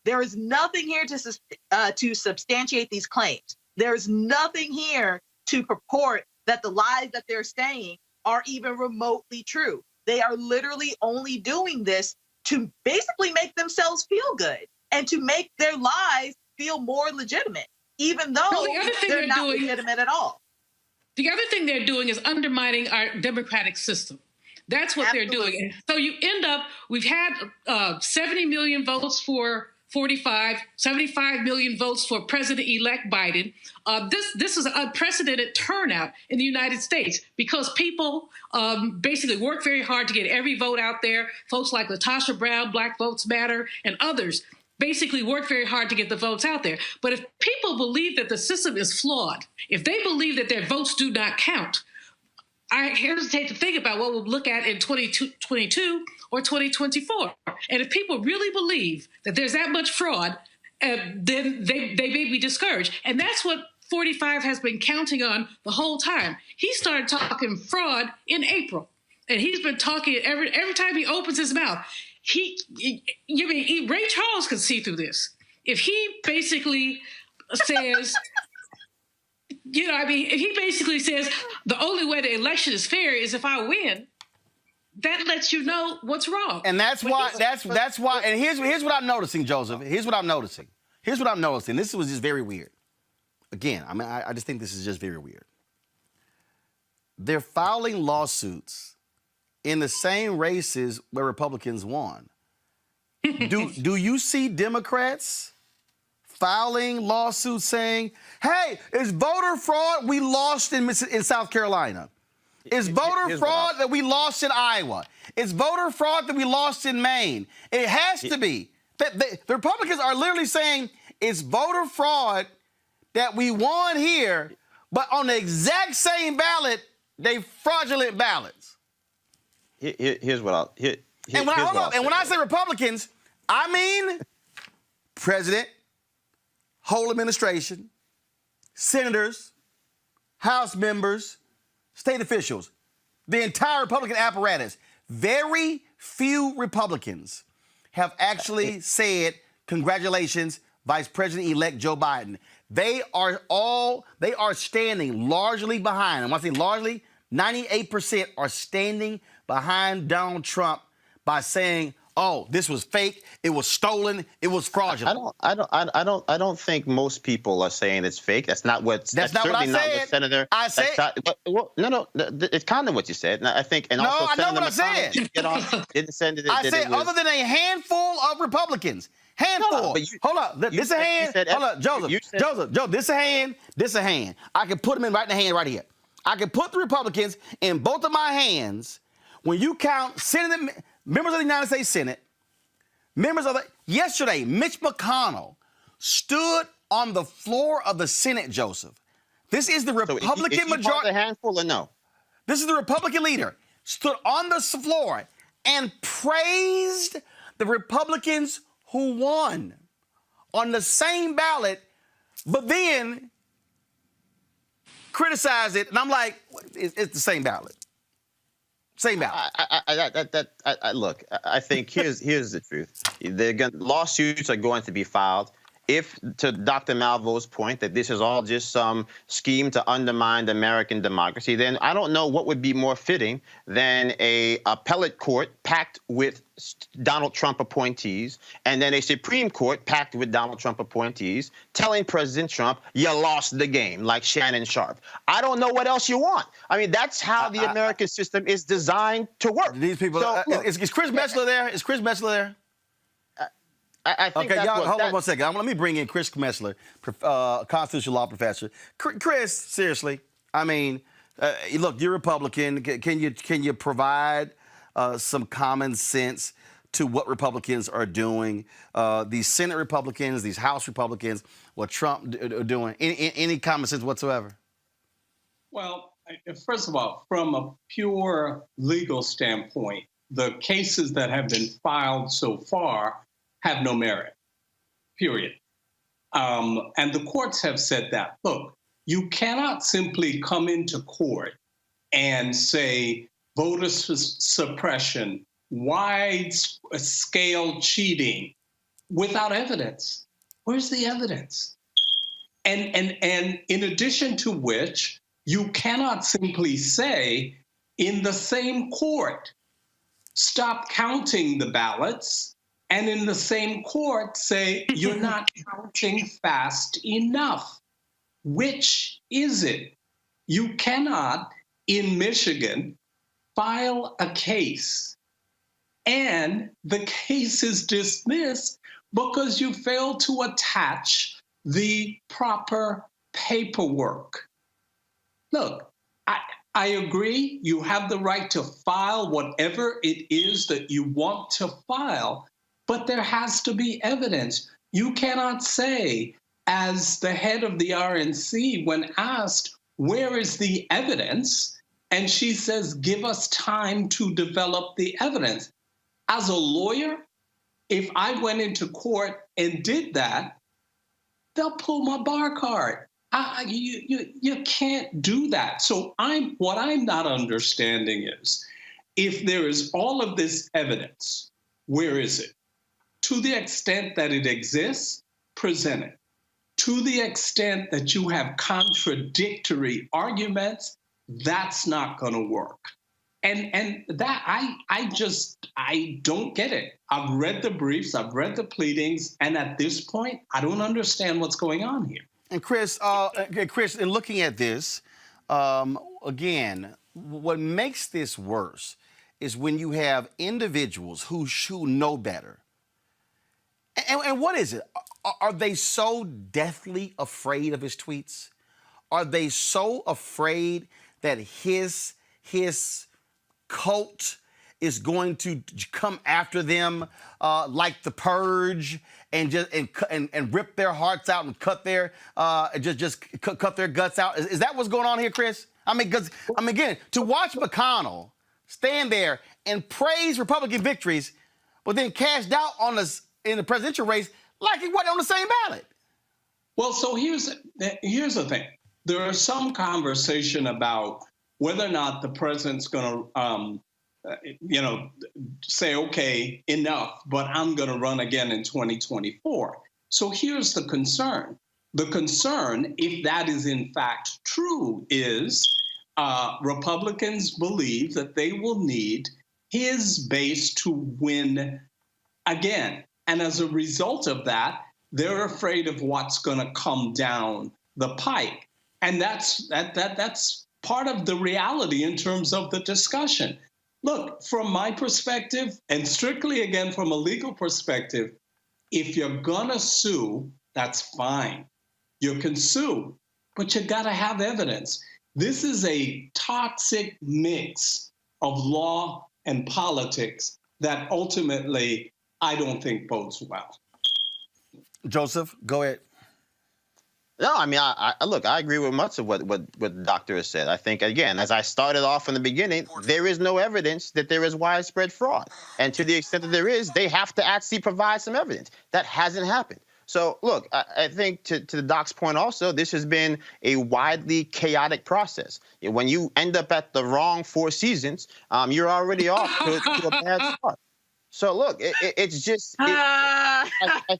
There is nothing here to substantiate these claims. There's nothing here to purport that the lies that they're saying are even remotely true. They are literally only doing this to basically make themselves feel good and to make their lies feel more legitimate, even though they're not legitimate at all. The other thing they're doing is undermining our democratic system. That's what they're doing. And so you end up, we've had 70 million votes for 45, 75 million votes for President-elect Biden. This is an unprecedented turnout in the United States because people basically work very hard to get every vote out there. Folks like Latasha Brown, Black Votes Matter, and others basically work very hard to get the votes out there. But if people believe that the system is flawed, if they believe that their votes do not count, I hesitate to think about what we'll look at in 2022 or 2024. And if people really believe that there's that much fraud, then they may be discouraged. And that's what 45 has been counting on the whole time. He started talking fraud in April, and he's been talking every time he opens his mouth. Ray Charles could see through this. If he basically says, if he basically says the only way the election is fair is if I win, that lets you know what's wrong. And that's why. And here's what I'm noticing, Joseph. Here's what I'm noticing. This was just very weird. Again, I just think this is just very weird. They're filing lawsuits in the same races where Republicans won. Do you see Democrats filing lawsuits saying, hey, it's voter fraud we lost in South Carolina? It's voter fraud that we lost in Iowa. It's voter fraud that we lost in Maine. It has to be. The Republicans are literally saying it's voter fraud that we won here, but on the exact same ballot, they fraudulent ballots. Here's what I'll... And when I say Republicans, I mean president, whole administration, senators, House members, state officials, the entire Republican apparatus. Very few Republicans have actually said, congratulations, Vice President-elect Joe Biden. They are standing largely behind, and when I say largely, 98% are standing behind Donald Trump by saying, oh, this was fake, it was stolen, it was fraudulent. I don't think most people are saying it's fake. That's not what. That's not what I said. Not what Senator. I said. No. It's kind of what you said. And I think. And no, also I know Senator what I said. Didn't send it. I said other than a handful of Republicans. Handful. Hold up. This a hand. Hold up, Joseph. Joe, this a hand. This a hand. I can put them in right in the hand right here. I can put the Republicans in both of my hands. When you count members of the United States Senate, yesterday, Mitch McConnell stood on the floor of the Senate, Joseph. This is the Republican majority. A handful or no? This is the Republican leader, stood on the floor and praised the Republicans who won on the same ballot, but then criticized it. And I'm like, it's the same ballot. Same ballot. Look, I think here's the truth. Lawsuits are going to be filed, if, to Dr. Malvo's point, that this is all just some scheme to undermine American democracy, then I don't know what would be more fitting than a appellate court packed with Donald Trump appointees and then a Supreme Court packed with Donald Trump appointees telling President Trump, you lost the game, like Shannon Sharp. I don't know what else you want. I mean, that's how the American system is designed to work. These people, so, is Chris Messler there? Is Chris Messler there? I think okay, y'all, hold on one that's... second. Let me bring in Chris Messler, constitutional law professor. Chris, seriously, I mean, look, you're Republican. Can you provide some common sense to what Republicans are doing? These Senate Republicans, these House Republicans, what Trump are doing? Any common sense whatsoever? Well, first of all, from a pure legal standpoint, the cases that have been filed so far have no merit, period. And the courts have said that. Look, you cannot simply come into court and say voter suppression, wide-scale cheating without evidence. Where's the evidence? And in addition to which, you cannot simply say in the same court, stop counting the ballots, and in the same court say, you're not counting fast enough. Which is it? You cannot, in Michigan, file a case and the case is dismissed because you failed to attach the proper paperwork. Look, I agree, you have the right to file whatever it is that you want to file, but there has to be evidence. You cannot say, as the head of the RNC, when asked, where is the evidence? And she says, give us time to develop the evidence. As a lawyer, if I went into court and did that, they'll pull my bar card. You can't do that. So what I'm not understanding is, if there is all of this evidence, where is it? To the extent that it exists, present it. To the extent that you have contradictory arguments, that's not going to work. And that I don't get it. I've read the briefs, I've read the pleadings, and at this point, I don't understand what's going on here. And Chris, in looking at this, again, what makes this worse is when you have individuals who know better. And what is it? Are they so deathly afraid of his tweets? Are they so afraid that his cult is going to come after them like the Purge and rip their hearts out and cut their cut their guts out? Is that what's going on here, Chris? I mean, again, to watch McConnell stand there and praise Republican victories, but then cast doubt on us in the presidential race like he wasn't on the same ballot. Well, so here's the thing. There is some conversation about whether or not the president's going to, say, okay, enough, but I'm going to run again in 2024. So here's the concern. The concern, if that is in fact true, is Republicans believe that they will need his base to win again. And as a result of that, they're afraid of what's going to come down the pike. And that's part of the reality in terms of the discussion. Look, from my perspective, and strictly again from a legal perspective, if you're going to sue, that's fine. You can sue, but you got to have evidence. This is a toxic mix of law and politics that ultimately I don't think bodes well. Joseph, go ahead. No, I mean, look, I agree with much of what the doctor has said. I think, again, as I started off in the beginning, there is no evidence that there is widespread fraud. And to the extent that there is, they have to actually provide some evidence. That hasn't happened. So, look, I think to the doc's point also, this has been a widely chaotic process. When you end up at the wrong Four Seasons, you're already off to a bad start. So look, it's just, I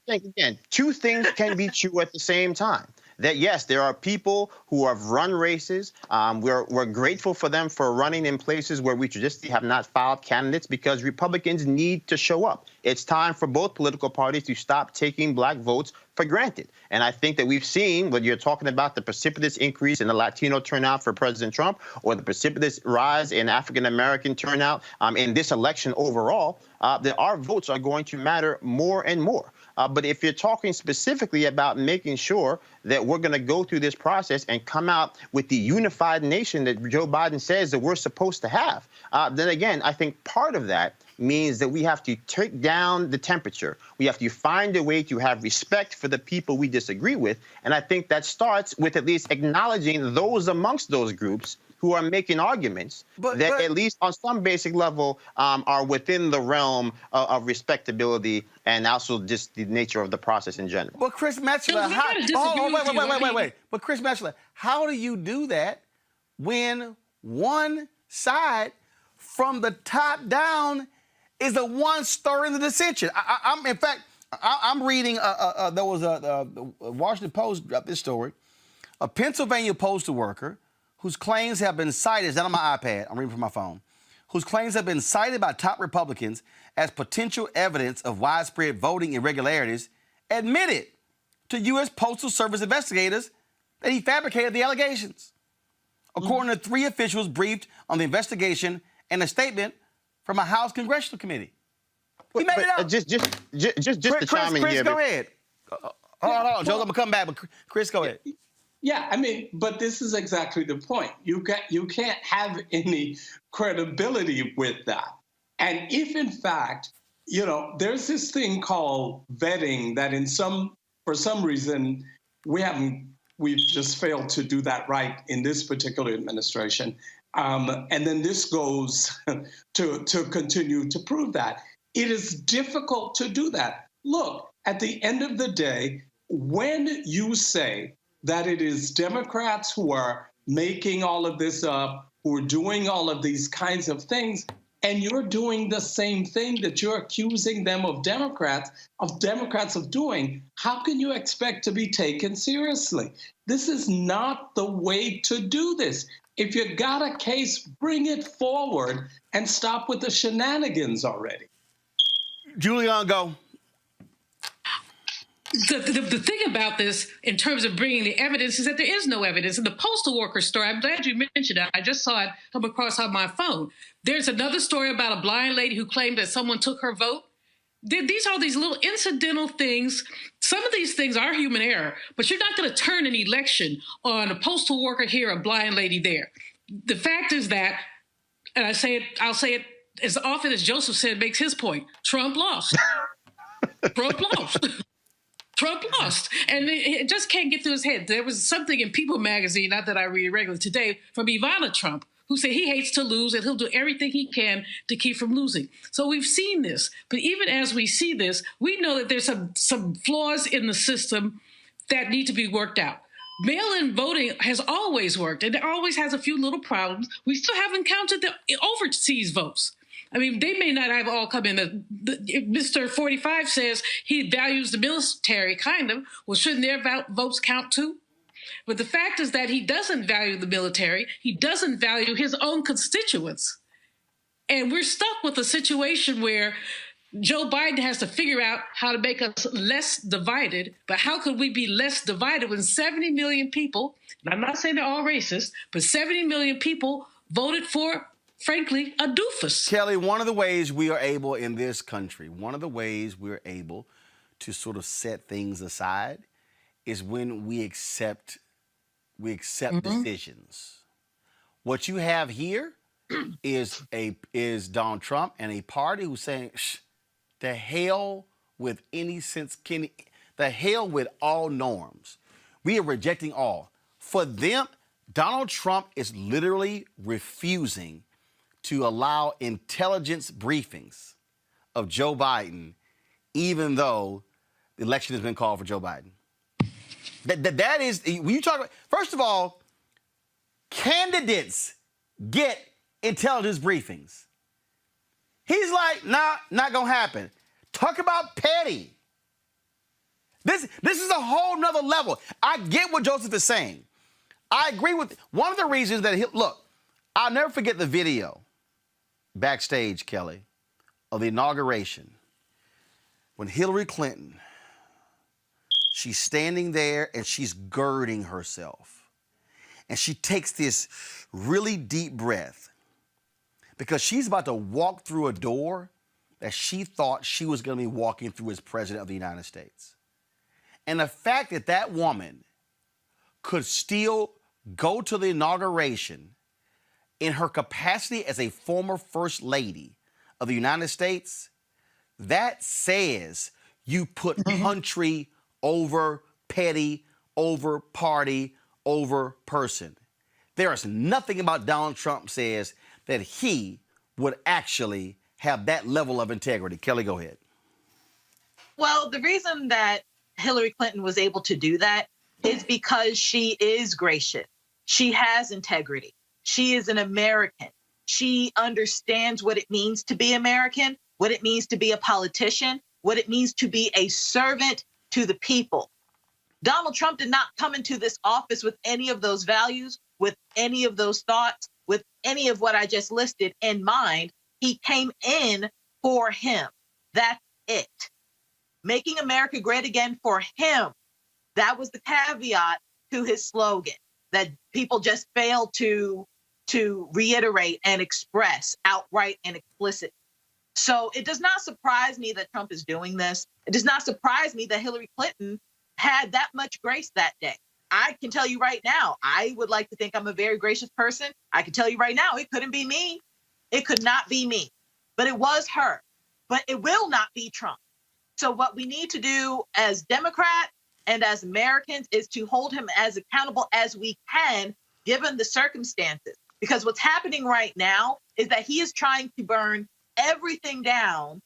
think, again, two things can be true at the same time. That, yes, there are people who have run races. We're grateful for them for running in places where we traditionally have not filed candidates because Republicans need to show up. It's time for both political parties to stop taking black votes for granted. And I think that we've seen, when you're talking about the precipitous increase in the Latino turnout for President Trump or the precipitous rise in African-American turnout in this election overall, that our votes are going to matter more and more. But if you're talking specifically about making sure that we're going to go through this process and come out with the unified nation that Joe Biden says that we're supposed to have, then again, I think part of that means that we have to take down the temperature. We have to find a way to have respect for the people we disagree with. And I think that starts with at least acknowledging those amongst those groups who are making arguments that at least on some basic level are within the realm of respectability and also just the nature of the process in general. But Chris Metzler, wait. But Chris Metzler, how do you do that when one side from the top down is the one stirring the dissension? I'm reading, there was a Washington Post dropped this story. A Pennsylvania postal worker whose claims have been cited, it's not on my iPad, I'm reading from my phone, whose claims have been cited by top Republicans as potential evidence of widespread voting irregularities, admitted to U.S. Postal Service investigators that he fabricated the allegations. According to three officials briefed on the investigation and a statement from a House Congressional Committee. He made it up. Just to chime in Chris, here. go ahead. Hold on, Joe, I'm going to come back, but Chris, go ahead. Yeah, I mean, but this is exactly the point. You can't have any credibility with that. And if, in fact, there's this thing called vetting that for some reason, we've just failed to do that right in this particular administration. And then this goes to continue to prove that. It is difficult to do that. Look, at the end of the day, when you say that it is Democrats who are making all of this up, who are doing all of these kinds of things, and you're doing the same thing that you're accusing them of Democrats of doing, how can you expect to be taken seriously? This is not the way to do this. If you got a case, bring it forward and stop with the shenanigans already. Julian, go. The thing about this, in terms of bringing the evidence, is that there is no evidence. In the postal worker story, I'm glad you mentioned that. I just saw it come across on my phone. There's another story about a blind lady who claimed that someone took her vote. These are these little incidental things. Some of these things are human error, but you're not going to turn an election on a postal worker here, a blind lady there. The fact is that, and I'll say it as often as Joseph said, makes his point. Trump lost. Trump lost. Trump lost, and it just can't get through his head. There was something in People magazine, not that I read regularly today, from Ivana Trump, who said he hates to lose and he'll do everything he can to keep from losing. So we've seen this, but even as we see this, we know that there's some flaws in the system that need to be worked out. Mail-in voting has always worked, and it always has a few little problems. We still haven't counted the overseas votes. I mean, they may not have all come in. Mr. 45 says he values the military, kind of. Well, shouldn't their votes count too? But the fact is that he doesn't value the military. He doesn't value his own constituents. And we're stuck with a situation where Joe Biden has to figure out how to make us less divided. But how could we be less divided when 70 million people, and I'm not saying they're all racist, but 70 million people voted for, frankly, a doofus? Kelly, one of the ways we are able in this country, one of the ways we're able to sort of set things aside is when we accept decisions. What you have here is Donald Trump and a party who's saying, the hell with any sense, the hell with all norms. We are rejecting all. For them, Donald Trump is literally refusing to allow intelligence briefings of Joe Biden, even though the election has been called for Joe Biden. That is, when you talk about, first of all, candidates get intelligence briefings. He's like, nah, not gonna happen. Talk about petty. This is a whole nother level. I get what Joseph is saying. I agree with one of the reasons that look, I'll never forget the video backstage, Kelly, of the inauguration when Hillary Clinton, she's standing there and she's girding herself. And she takes this really deep breath because she's about to walk through a door that she thought she was going to be walking through as president of the United States. And the fact that that woman could still go to the inauguration in her capacity as a former first lady of the United States, that says you put country over petty, over party, over person. There is nothing about Donald Trump says that he would actually have that level of integrity. Kelly, go ahead. Well, the reason that Hillary Clinton was able to do that is because she is gracious. She has integrity. She is an American. She understands what it means to be American, what it means to be a politician, what it means to be a servant to the people. Donald Trump did not come into this office with any of those values, with any of those thoughts, with any of what I just listed in mind. He came in for him. That's it. Making America great again for him. That was the caveat to his slogan that people just failed to reiterate and express outright and explicit. So it does not surprise me that Trump is doing this. It does not surprise me that Hillary Clinton had that much grace that day. I can tell you right now, I would like to think I'm a very gracious person. I can tell you right now, it couldn't be me. It could not be me, but it was her. But it will not be Trump. So what we need to do as Democrats and as Americans is to hold him as accountable as we can, given the circumstances. Because what's happening right now is that he is trying to burn everything down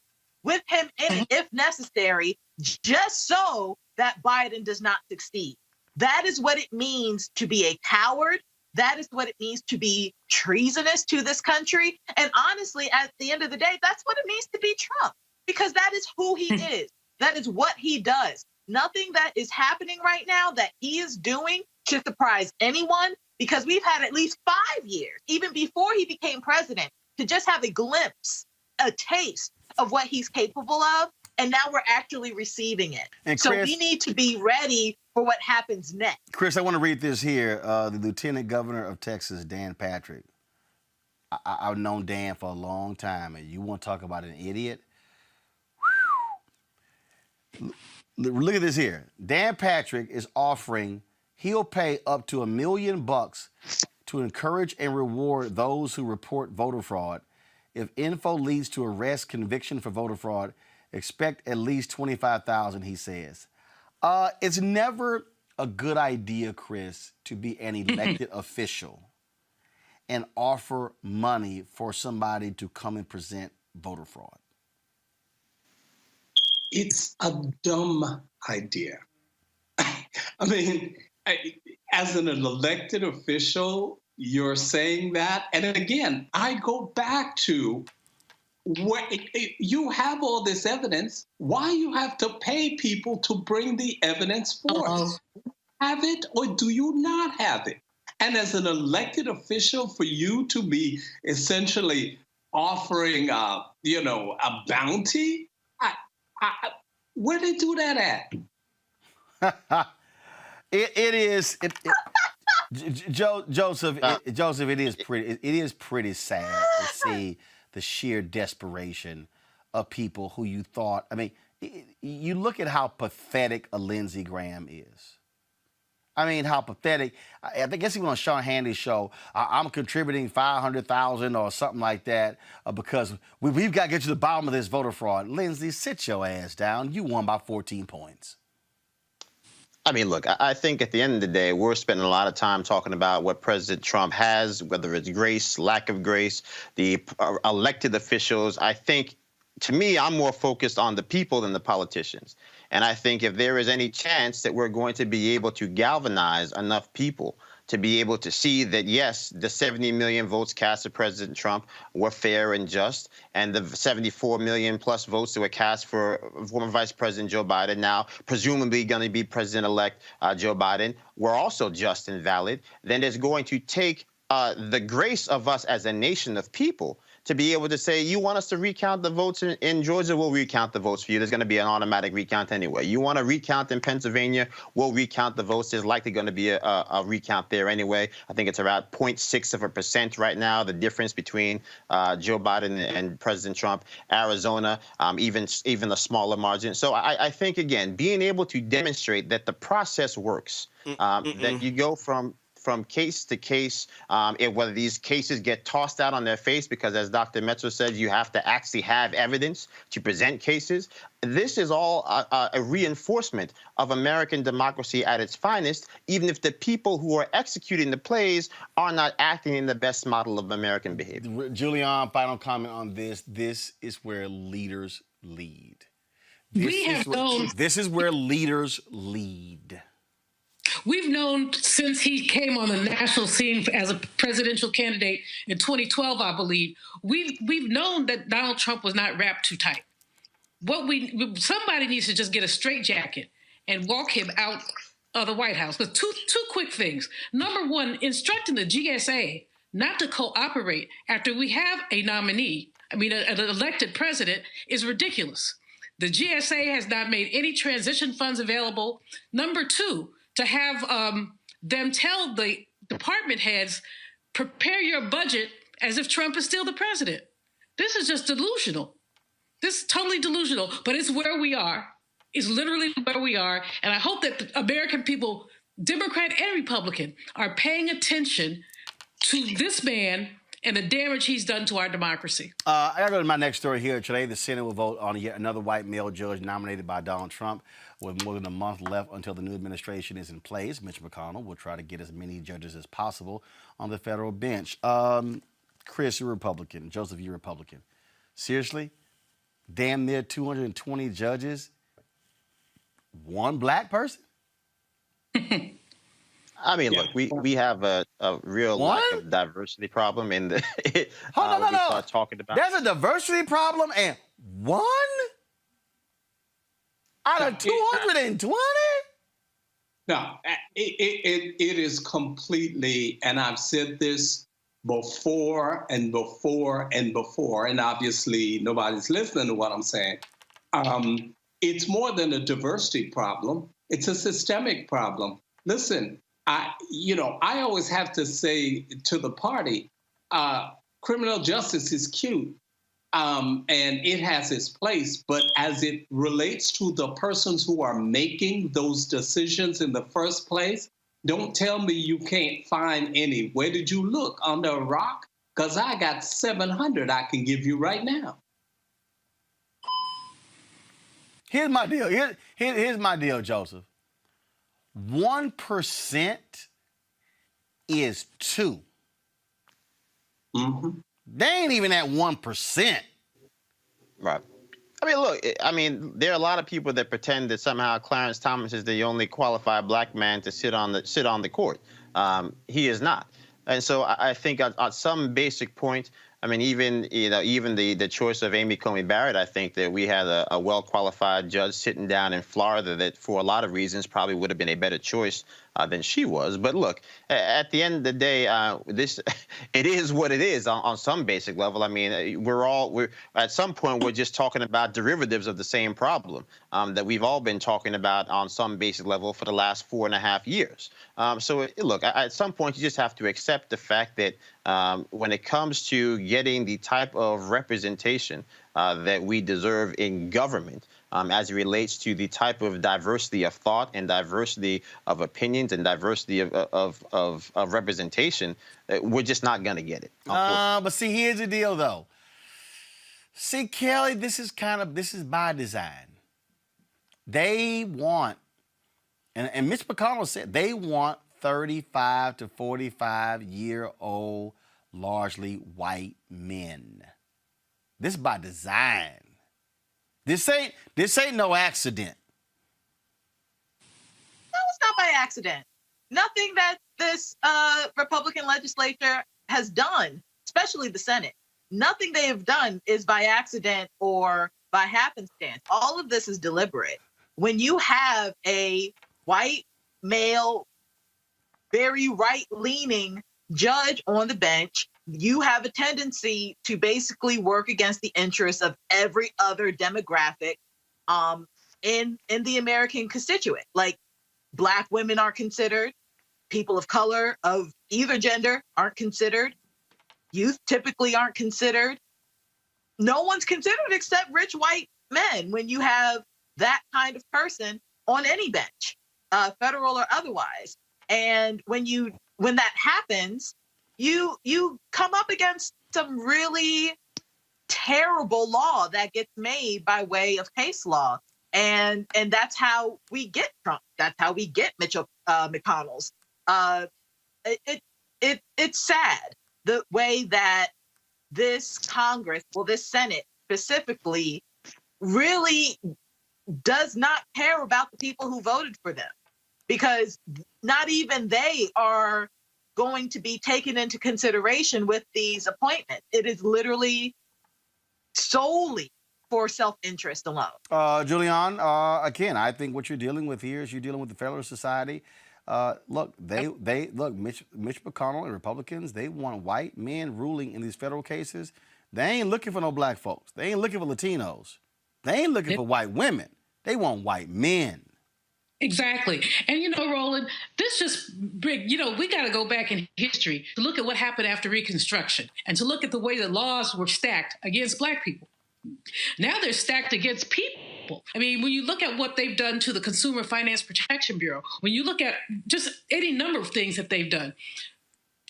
with him in it, if necessary, just so that Biden does not succeed. That is what it means to be a coward. That is what it means to be treasonous to this country. And honestly, at the end of the day, that's what it means to be Trump, because that is who he is. That is what he does. Nothing that is happening right now that he is doing should surprise anyone, because we've had at least 5 years, even before he became president, to just have a glimpse, a taste of what he's capable of. And now we're actually receiving it. And Chris, so we need to be ready for what happens next. Chris, I want to read this here. The Lieutenant Governor of Texas, Dan Patrick. I've known Dan for a long time, and you want to talk about an idiot? Look at this here. Dan Patrick is offering, he'll pay up to $1 million to encourage and reward those who report voter fraud. If info leads to arrest, conviction for voter fraud, expect at least $25,000, he says. It's never a good idea, Chris, to be an elected official and offer money for somebody to come and present voter fraud. It's a dumb idea. I mean, as an elected official, you're saying that. And again, I go back to what you have all this evidence. Why you have to pay people to bring the evidence forth? Have it or do you not have it? And as an elected official, for you to be essentially offering, a bounty, where they do that at? Joseph, it is pretty sad to see the sheer desperation of people who you thought. I mean, you look at how pathetic a Lindsey Graham is. I mean, how pathetic. I guess even on Sean Hannity's show, I'm contributing $500,000 or something like that because we've got to get to the bottom of this voter fraud. Lindsey, sit your ass down. You won by 14 points. I mean, look, I think at the end of the day, we're spending a lot of time talking about what President Trump has, whether it's grace, lack of grace, the elected officials. I think, to me, I'm more focused on the people than the politicians. And I think if there is any chance that we're going to be able to galvanize enough people to be able to see that, yes, the 70 million votes cast for President Trump were fair and just, and the 74 million plus votes that were cast for former Vice President Joe Biden, now presumably going to be President-elect Joe Biden, were also just and valid, then it's going to take the grace of us as a nation of people to be able to say, you want us to recount the votes in Georgia, we'll recount the votes for you. There's going to be an automatic recount anyway. You want to recount in Pennsylvania, we'll recount the votes. There's likely going to be a recount there anyway. I think it's around 0.6% right now, the difference between Joe Biden and President Trump. Arizona, even a smaller margin. So I think, again, being able to demonstrate that the process works, that you go from case to case, whether these cases get tossed out on their face, because as Dr. Metzer said, you have to actually have evidence to present cases. This is all a reinforcement of American democracy at its finest, even if the people who are executing the plays are not acting in the best model of American behavior. Julian, final comment on this. This is where leaders lead. This is where leaders lead. We've known since he came on the national scene as a presidential candidate in 2012, I believe, we've known that Donald Trump was not wrapped too tight. Somebody needs to just get a straitjacket and walk him out of the White House. But two quick things. Number one, instructing the GSA not to cooperate after we have a nominee, an elected president, is ridiculous. The GSA has not made any transition funds available. Number two, to have them tell the department heads, prepare your budget as if Trump is still the president. This is just delusional. This is totally delusional, but it's where we are. It's literally where we are. And I hope that the American people, Democrat and Republican, are paying attention to this man and the damage he's done to our democracy. I got to go to my next story here. Today, the Senate will vote on yet another white male judge nominated by Donald Trump. With more than a month left until the new administration is in place, Mitch McConnell will try to get as many judges as possible on the federal bench. Chris, you're Republican. Joseph, you're Republican. Seriously? Damn near 220 judges? One black person? I mean, look, we have a real lack of diversity problem in the start talking about. There's a diversity problem and one? Out of 220? No, it is completely, and I've said this before and before and before, and obviously nobody's listening to what I'm saying. It's more than a diversity problem. It's a systemic problem. Listen, I always have to say to the party, criminal justice is cute. And it has its place, but as it relates to the persons who are making those decisions in the first place, don't tell me you can't find any. Where did you look? Under a rock? Because I got 700 I can give you right now. Here's my deal. Here's my deal, Joseph. 1% is 2. Mm-hmm. They ain't even at 1%. Right. I mean, look, there are a lot of people that pretend that somehow Clarence Thomas is the only qualified black man to sit on the court. He is not. And so I think at some basic point, I mean, even the choice of Amy Coney Barrett, I think that we had a well-qualified judge sitting down in Florida that, for a lot of reasons, probably would have been a better choice than she was. But look, at the end of the day, it is what it is on some basic level. I mean, we're at some point we're just talking about derivatives of the same problem that we've all been talking about on some basic level for the last 4.5 years. So look, at some point you just have to accept the fact that when it comes to getting the type of representation that we deserve in government, as it relates to the type of diversity of thought and diversity of opinions and diversity of representation, we're just not going to get it. But see, here's the deal, though. See, Kelly, this is by design. They want, and Mitch McConnell said, they want 35 to 45-year-old, largely white men. This is by design. This ain't no accident. No, it's not by accident. nothing that this Republican legislature has done, especially the Senate, nothing they have done is by accident or by happenstance. All of this is deliberate. When you have a white male, very right-leaning judge on the bench, you have a tendency to basically work against the interests of every other demographic in the American constituent. Like, Black women aren't considered, people of color of either gender aren't considered, youth typically aren't considered. No one's considered except rich white men when you have that kind of person on any bench, federal or otherwise. And when that happens, you come up against some really terrible law that gets made by way of case law. And that's how we get Trump. That's how we get McConnell's. It's sad the way that this Congress, well, this Senate specifically, really does not care about the people who voted for them, because not even they are going to be taken into consideration with these appointments. It is literally solely for self-interest alone. Julian, again, I think what you're dealing with here is you're dealing with the Federalist Society. Look, Mitch McConnell and Republicans, they want white men ruling in these federal cases. They ain't looking for no black folks. They ain't looking for Latinos. They ain't looking for white women. They want white men. Exactly. And, Roland, this just, we got to go back in history to look at what happened after Reconstruction and to look at the way the laws were stacked against Black people. Now they're stacked against people. I mean, when you look at what they've done to the Consumer Finance Protection Bureau, when you look at just any number of things that they've done,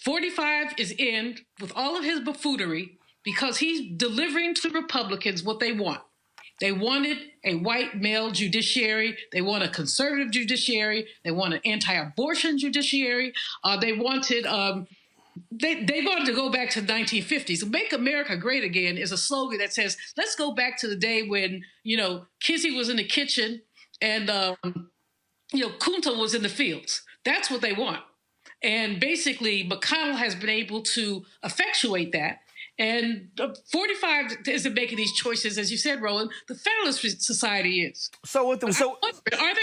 45 is in with all of his buffoonery because he's delivering to Republicans what they want. They wanted a white male judiciary. They want a conservative judiciary. They want an anti-abortion judiciary. They wanted to go back to the 1950s. Make America Great Again is a slogan that says, let's go back to the day when, Kizzy was in the kitchen and, Kunta was in the fields. That's what they want. And basically, McConnell has been able to effectuate that. And 45 isn't making these choices, as you said, Roland. The Federalist Society is. Are there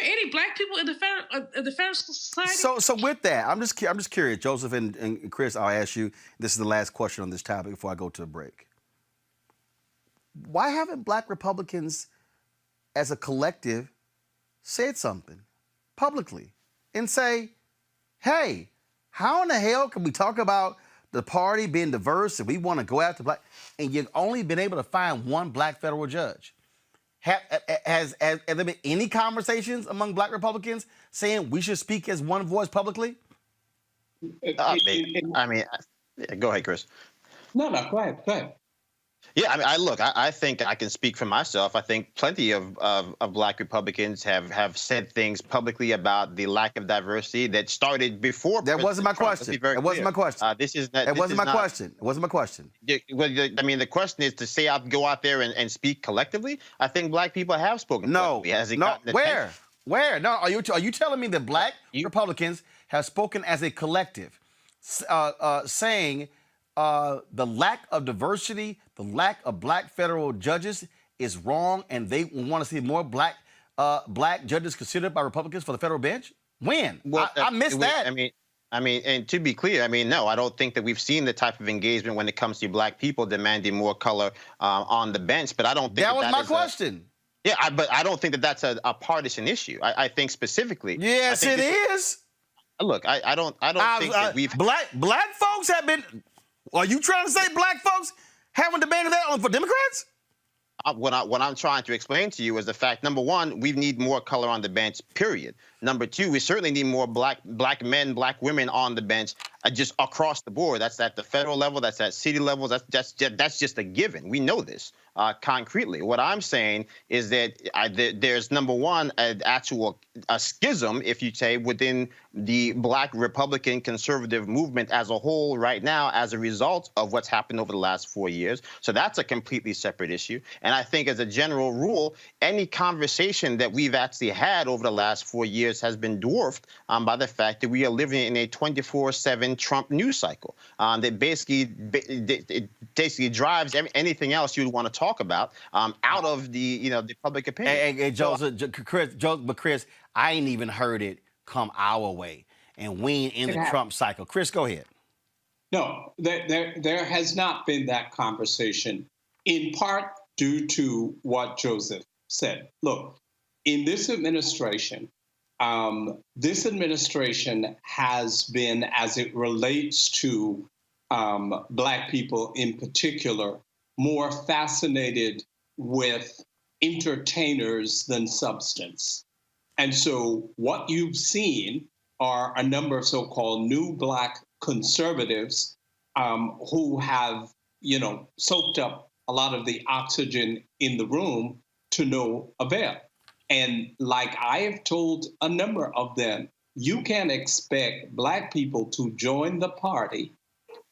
any Black people in the Federalist Society? So with that, I'm just curious, Joseph and Chris. I'll ask you. This is the last question on this topic before I go to a break. Why haven't Black Republicans, as a collective, said something publicly and say, "Hey, how in the hell can we talk about the party being diverse and we want to go after Black, and you've only been able to find one Black federal judge"? Has there been any conversations among Black Republicans saying we should speak as one voice publicly? Go ahead, Chris. No, go ahead. Yeah, I think I can speak for myself. I think plenty of Black Republicans have said things publicly about the lack of diversity that started before. That wasn't my question. It wasn't my question. It wasn't my question. It wasn't my question. The question is to go out there and speak collectively. I think Black people have spoken. No. Where? No. Are you telling me that Black Republicans have spoken as a collective, saying the lack of diversity, the lack of Black federal judges is wrong, and they want to see more Black judges considered by Republicans for the federal bench? When? Well, I missed that. And to be clear, no, I don't think that we've seen the type of engagement when it comes to Black people demanding more color on the bench. But I don't think that was my question. But I don't think that that's a partisan issue. I think specifically. Yes, it is. Look, I don't think that we've Black folks have been. Are you trying to say Black folks haven't demanded that for Democrats? What I'm trying to explain to you is the fact, number one, we need more color on the bench, period. Number two, we certainly need more black men, Black women on the bench, just across the board. That's at the federal level. That's at city levels. That's just a given. We know this concretely. What I'm saying is that there's, number one, a schism, if you say, within the Black Republican conservative movement as a whole right now as a result of what's happened over the last 4 years. So that's a completely separate issue. And I think as a general rule, any conversation that we've actually had over the last 4 years office has been dwarfed by the fact that we are living in a 24/7 Trump news cycle that basically drives anything else you'd want to talk about out of the the public opinion. Hey, Chris, I ain't even heard it come our way, and we ain't in the Trump cycle. Chris, go ahead. No, there has not been that conversation, in part due to what Joseph said. Look, in this administration has been, as it relates to Black people in particular, more fascinated with entertainers than substance. And so what you've seen are a number of so-called new Black conservatives who have, soaked up a lot of the oxygen in the room to no avail. And like I have told a number of them, you can't expect Black people to join the party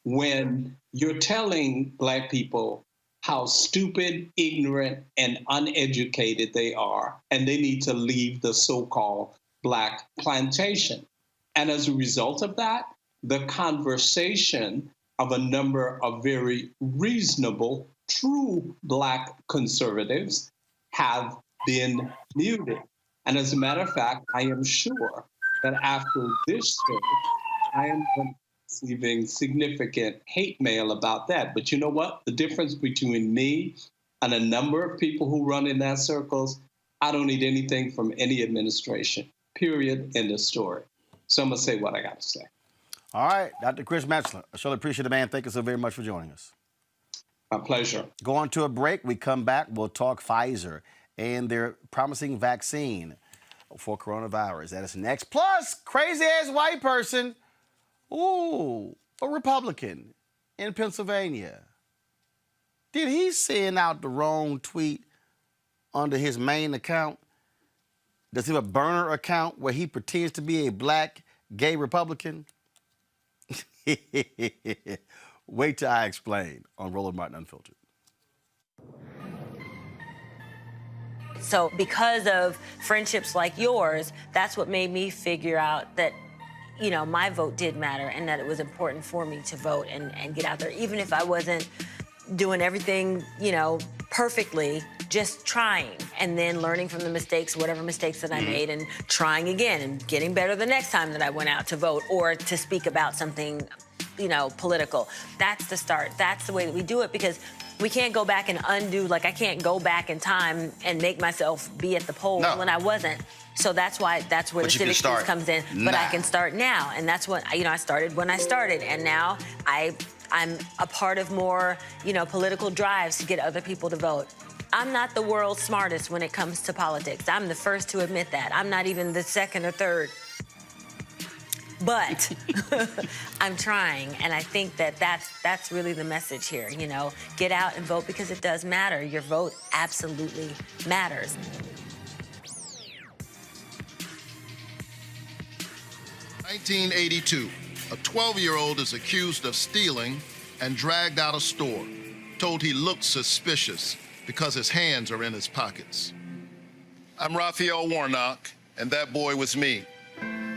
when you're telling Black people how stupid, ignorant, and uneducated they are, and they need to leave the so-called Black plantation. And as a result of that, the conversation of a number of very reasonable, true Black conservatives have been muted. And as a matter of fact, I am sure that after this show, I am going to be receiving significant hate mail about that. But you know what? The difference between me and a number of people who run in that circles, I don't need anything from any administration, period, end of story. So I'm going to say what I got to say. All right, Dr. Chris Metzler, I surely appreciate it, man. Thank you so very much for joining us. My pleasure. Go on to a break. We come back, we'll talk Pfizer and their promising vaccine for coronavirus. That is next. Plus, crazy-ass white person, a Republican in Pennsylvania. Did he send out the wrong tweet under his main account? Does he have a burner account where he pretends to be a Black gay Republican? Wait till I explain on Roland Martin Unfiltered. So because of friendships like yours, that's what made me figure out that, my vote did matter and that it was important for me to vote and get out there, even if I wasn't doing everything, perfectly, just trying and then learning from the mistakes, whatever mistakes that I made, and trying again and getting better the next time that I went out to vote or to speak about something, political. That's the start. That's the way that we do it, because we can't go back and undo. Like, I can't go back in time and make myself be at the polls when I wasn't. So that's where the civic piece comes in. But I can start now, and that's what I started when I started, and now I'm a part of more political drives to get other people to vote. I'm not the world's smartest when it comes to politics. I'm the first to admit that. I'm not even the second or third. But I'm trying, and I think that's really the message here. Get out and vote, because it does matter. Your vote absolutely matters. (1982), a 12-year-old is accused of stealing and dragged out of store, told he looked suspicious because his hands are in his pockets. I'm Raphael Warnock, and that boy was me.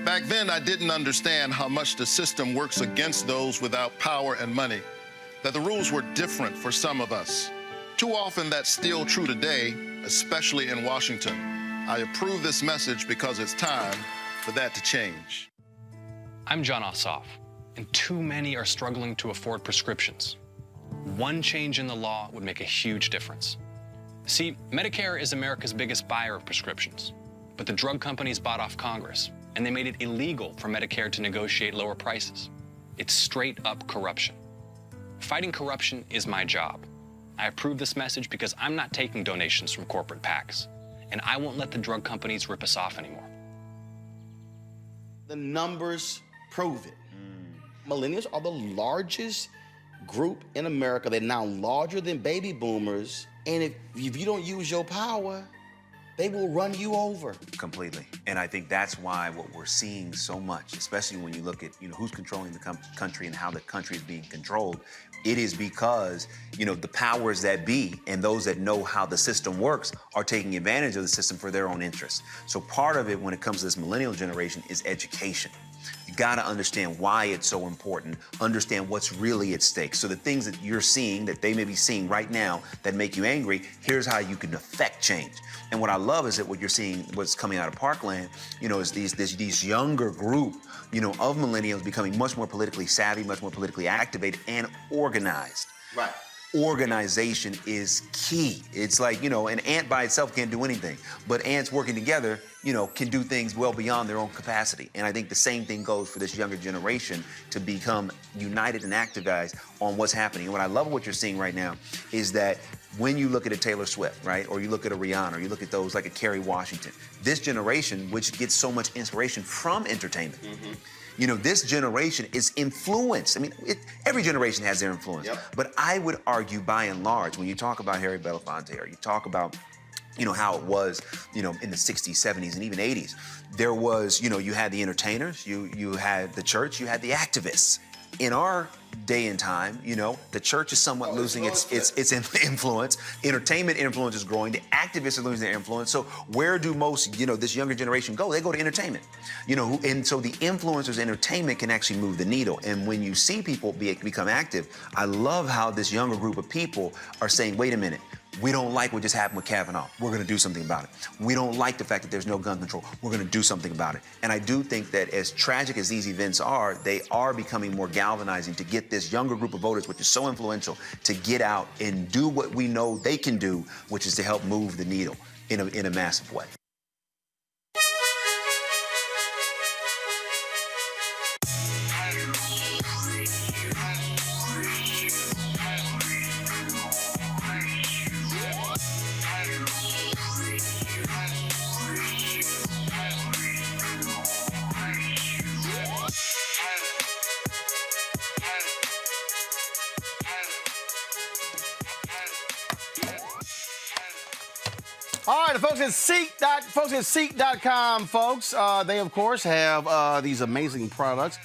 Back then, I didn't understand how much the system works against those without power and money, that the rules were different for some of us. Too often, that's still true today, especially in Washington. I approve this message because it's time for that to change. I'm John Ossoff, and too many are struggling to afford prescriptions. One change in the law would make a huge difference. See, Medicare is America's biggest buyer of prescriptions, but the drug companies bought off Congress, and they made it illegal for Medicare to negotiate lower prices. It's straight up corruption. Fighting corruption is my job. I approve this message because I'm not taking donations from corporate PACs, and I won't let the drug companies rip us off anymore. The numbers prove it. Millennials are the largest group in America. They're now larger than baby boomers. And if you don't use your power, they will run you over. Completely. And I think that's why what we're seeing so much, especially when you look at, who's controlling the country and how the country is being controlled, it is because, the powers that be and those that know how the system works are taking advantage of the system for their own interests. So part of it when it comes to this millennial generation is education. You got to understand why it's so important, understand what's really at stake. So the things that you're seeing, that they may be seeing right now that make you angry, here's how you can affect change. And what I love is that what you're seeing, what's coming out of Parkland, is these younger group, of millennials becoming much more politically savvy, much more politically activated and organized. Right. Organization is key. It's like, an ant by itself can't do anything, but ants working together, can do things well beyond their own capacity. And I think the same thing goes for this younger generation to become united and activized on what's happening. And what I love what you're seeing right now is that when you look at a Taylor Swift, right, or you look at a Rihanna, or you look at those like a Kerry Washington, this generation, which gets so much inspiration from entertainment, this generation is influenced. I mean, every generation has their influence. Yep. But I would argue, by and large, when you talk about Harry Belafonte, or you talk about, how it was, in the 60s, 70s, and even 80s, there was, you had the entertainers, you had the church, you had the activists. In our day and time, the church is somewhat losing its influence. Entertainment influence is growing. The activists are losing their influence. So where do most, this younger generation go? They go to entertainment. And so the influencers' entertainment can actually move the needle. And when you see people become active, I love how this younger group of people are saying, wait a minute, we don't like what just happened with Kavanaugh. We're going to do something about it. We don't like the fact that there's no gun control. We're going to do something about it. And I do think that as tragic as these events are, they are becoming more galvanizing to get this younger group of voters, which is so influential, to get out and do what we know they can do, which is to help move the needle in a massive way. All right, the folks at Seek.com, folks, they, of course, have these amazing products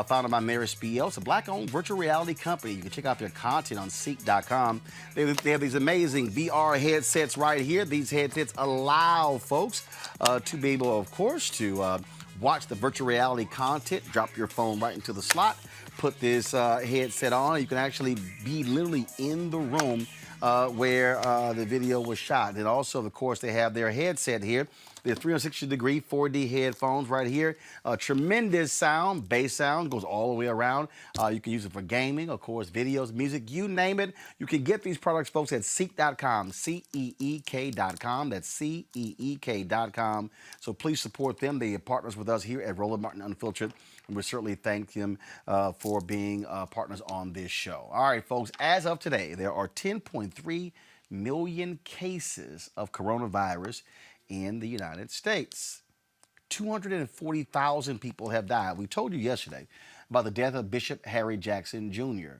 founded by Mary Spiel. It's a black-owned virtual reality company. You can check out their content on Seek.com. They have these amazing VR headsets right here. These headsets allow folks to be able, of course, to watch the virtual reality content, drop your phone right into the slot, put this headset on. You can actually be literally in the room where the video was shot. And also, of course, they have their headset here. They're 360-degree 4D headphones right here. Tremendous sound, bass sound, goes all the way around. You can use it for gaming, of course, videos, music, you name it. You can get these products, folks, at Seek.com, Seek.com. That's Seek.com. So please support them. They are partners with us here at Roland Martin Unfiltered. And we certainly thank them for being partners on this show. All right, folks, as of today, there are 10.3 million cases of coronavirus in the United States. 240,000 people have died. We told you yesterday about the death of Bishop Harry Jackson Jr.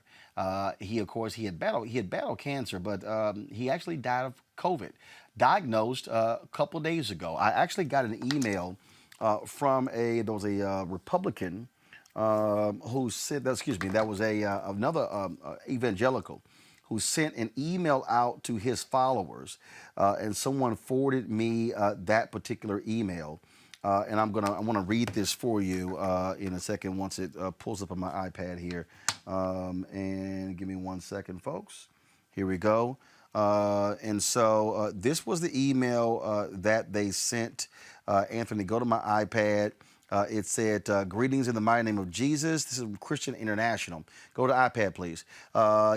He, of course, he had battled cancer, but he actually died of COVID, diagnosed a couple days ago. I actually got an email from there was a Republican who said, that was another evangelical who sent an email out to his followers, and someone forwarded me that particular email. And I want to read this for you in a second once it pulls up on my iPad here. And give me 1 second, folks. Here we go. And so this was the email that they sent. Anthony, go to my iPad. It said, greetings in the mighty name of Jesus. This is Christian International. Go to iPad, please.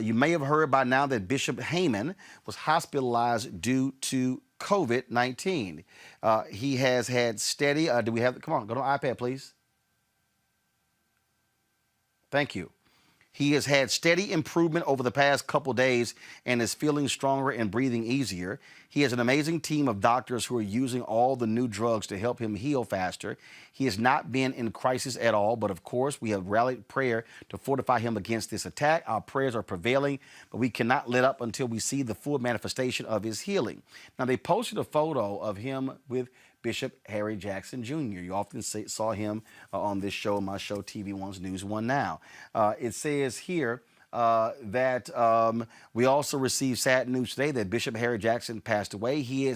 You may have heard by now that Bishop Heyman was hospitalized due to COVID-19. He has had steady, come on, go to iPad, please. Thank you. He has had steady improvement over the past couple days and is feeling stronger and breathing easier. He has an amazing team of doctors who are using all the new drugs to help him heal faster. He has not been in crisis at all, but of course, we have rallied prayer to fortify him against this attack. Our prayers are prevailing, but we cannot let up until we see the full manifestation of his healing. Now, they posted a photo of him with Bishop Harry Jackson Jr. You often saw him on this show, my show, TV One's News One Now. It says here that we also received sad news today that Bishop Harry Jackson passed away. He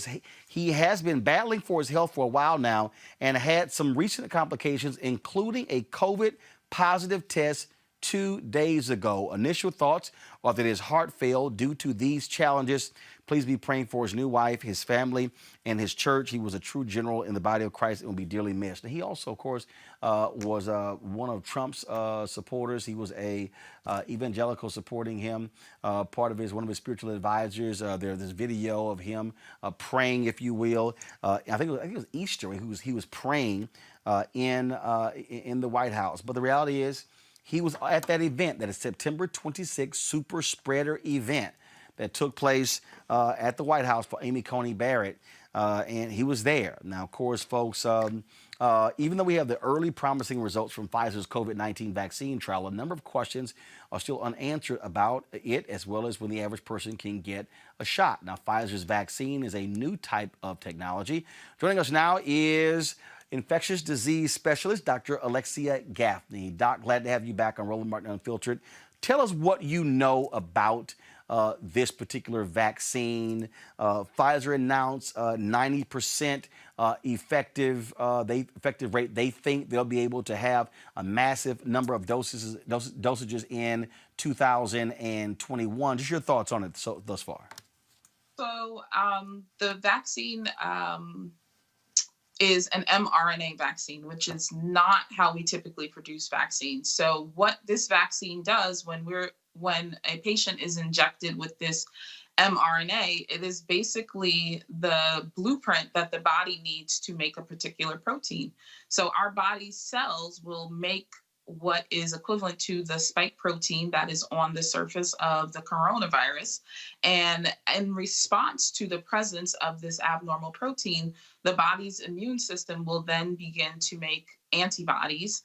has been battling for his health for a while now and had some recent complications, including a COVID positive test 2 days ago. Initial thoughts are that his heart failed due to these challenges. Please be praying for his new wife, his family, and his church. He was a true general in the body of Christ and will be dearly missed. And he also, of course, was one of Trump's supporters. He was a evangelical supporting him. One of his spiritual advisors. There's this video of him praying, if you will. I think it was Easter. He was praying in the White House. But the reality is, he was at that event, that is September 26th super spreader event that took place at the White House for Amy Coney Barrett, and he was there. Now, of course, folks, even though we have the early promising results from Pfizer's COVID-19 vaccine trial, a number of questions are still unanswered about it, as well as when the average person can get a shot. Now, Pfizer's vaccine is a new type of technology. Joining us now is infectious disease specialist, Dr. Alexia Gaffney. Doc, glad to have you back on Roland Martin Unfiltered. Tell us what you know about this particular vaccine. Pfizer announced 90% effective rate. They think they'll be able to have a massive number of dosages in 2021. Just your thoughts on it thus far. So the vaccine is an mRNA vaccine, which is not how we typically produce vaccines. So what this vaccine does when a patient is injected with this mRNA, it is basically the blueprint that the body needs to make a particular protein. So our body's cells will make what is equivalent to the spike protein that is on the surface of the coronavirus. And in response to the presence of this abnormal protein, the body's immune system will then begin to make antibodies,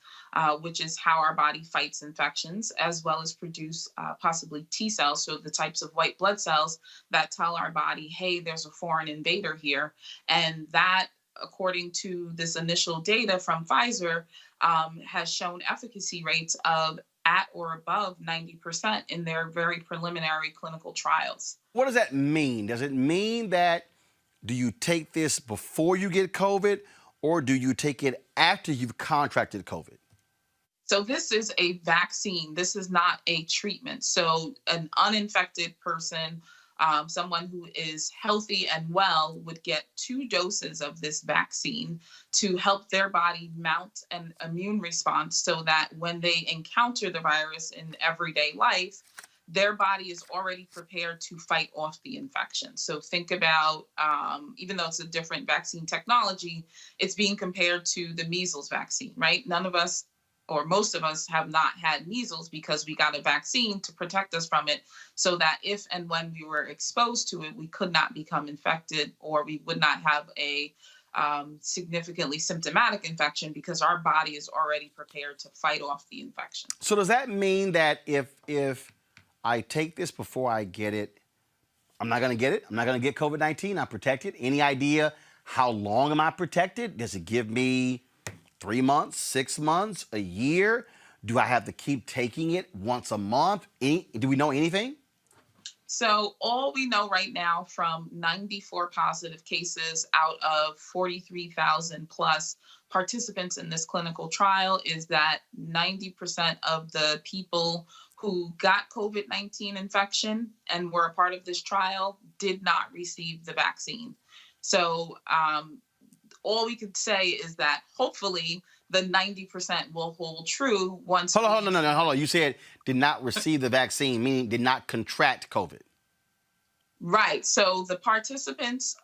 which is how our body fights infections, as well as produce possibly T cells, so the types of white blood cells that tell our body, hey, there's a foreign invader here. And that, according to this initial data from Pfizer, has shown efficacy rates of at or above 90% in their very preliminary clinical trials. What does that mean? Does it mean that do you take this before you get COVID, or do you take it after you've contracted COVID? So this is a vaccine. This is not a treatment. So an uninfected person, someone who is healthy and well, would get 2 doses of this vaccine to help their body mount an immune response so that when they encounter the virus in everyday life, their body is already prepared to fight off the infection. So think about, even though it's a different vaccine technology, it's being compared to the measles vaccine, right? None of us, or most of us, have not had measles because we got a vaccine to protect us from it, so that if and when we were exposed to it, we could not become infected, or we would not have a significantly symptomatic infection because our body is already prepared to fight off the infection. So does that mean that if I take this before I get it, I'm not going to get it? I'm not going to get COVID-19? I'm protected? Any idea how long am I protected? Does it give me 3 months, 6 months, a year? Do I have to keep taking it once a month? Do we know anything? So all we know right now from 94 positive cases out of 43,000 plus participants in this clinical trial is that 90% of the people who got COVID-19 infection and were a part of this trial did not receive the vaccine. So all we could say is that hopefully the 90% will hold true once. Hold on. You said did not receive the vaccine, meaning did not contract COVID. Right. So the participants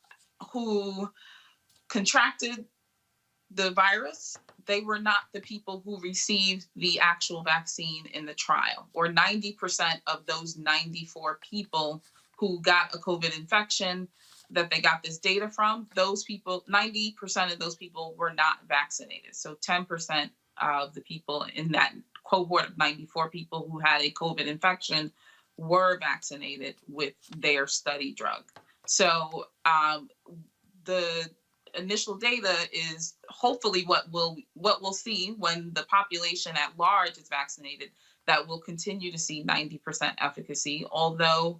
who contracted the virus they were not the people who received the actual vaccine in the trial, or 90% of those 94 people who got a COVID infection that they got this data from, those people, 90% of those people were not vaccinated. So 10% of the people in that cohort of 94 people who had a COVID infection were vaccinated with their study drug. So the initial data is hopefully what we'll see when the population at large is vaccinated, that we'll continue to see 90% efficacy, although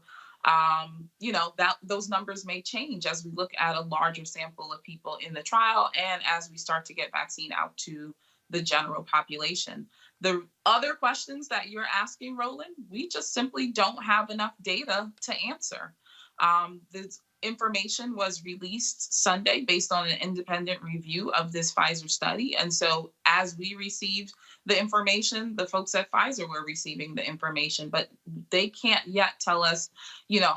that those numbers may change as we look at a larger sample of people in the trial and as we start to get vaccine out to the general population. The other questions that you're asking, Roland, we just simply don't have enough data to answer. The information was released Sunday based on an independent review of this Pfizer study. And so as we received the information, the folks at Pfizer were receiving the information, but they can't yet tell us,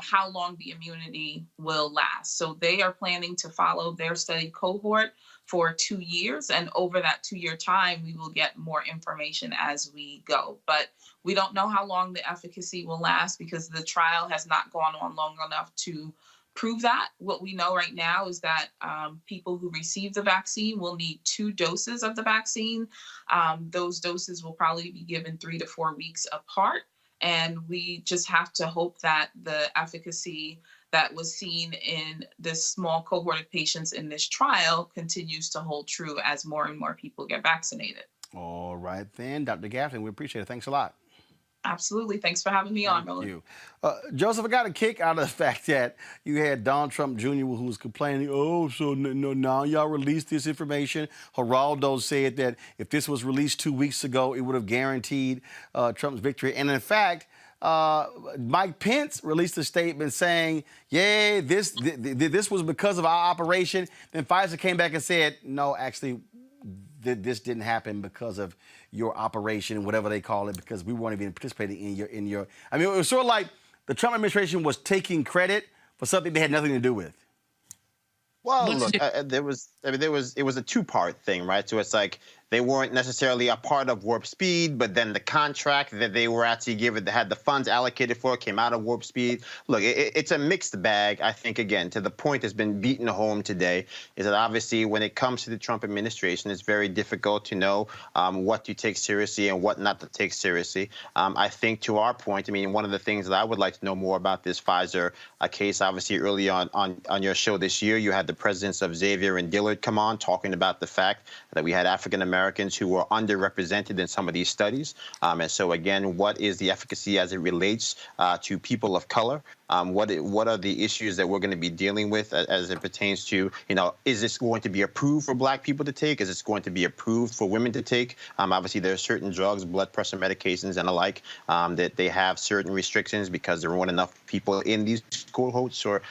how long the immunity will last. So they are planning to follow their study cohort for 2 years. And over that 2-year time, we will get more information as we go. But we don't know how long the efficacy will last because the trial has not gone on long enough to prove that. What we know right now is that people who receive the vaccine will need 2 doses of the vaccine. Those doses will probably be given 3 to 4 weeks apart. And we just have to hope that the efficacy that was seen in this small cohort of patients in this trial continues to hold true as more and more people get vaccinated. All right, then. Dr. Gaffney, we appreciate it. Thanks a lot. Absolutely. Thanks for having me on, Roland. Thank you. Joseph, I got a kick out of the fact that you had Donald Trump Jr. who was complaining, so now y'all released this information. Geraldo said that if this was released 2 weeks ago, it would have guaranteed Trump's victory. And in fact, Mike Pence released a statement saying, yeah, this was because of our operation. Then Pfizer came back and said, no, actually, this didn't happen because of your operation, whatever they call it, because we weren't even participating in your. I mean, it was sort of like the Trump administration was taking credit for something they had nothing to do with. Well, look, it was a 2-part thing, right? So it's like they weren't necessarily a part of Warp Speed, but then the contract that they were actually given, that had the funds allocated for, came out of Warp Speed. Look, it's a mixed bag. I think, again, to the point that's been beaten home today, is that obviously when it comes to the Trump administration, it's very difficult to know what to take seriously and what not to take seriously. I think to our point, I mean, one of the things that I would like to know more about this Pfizer case, obviously early on your show this year, you had the presidents of Xavier and Dillard come on talking about the fact that we had African-Americans who were underrepresented in some of these studies. And so, again, what is the efficacy as it relates to people of color? What are the issues that we're going to be dealing with as it pertains to, is this going to be approved for Black people to take? Is this going to be approved for women to take? Obviously, there are certain drugs, blood pressure medications and the like, that they have certain restrictions because there weren't enough people in these cohorts. Or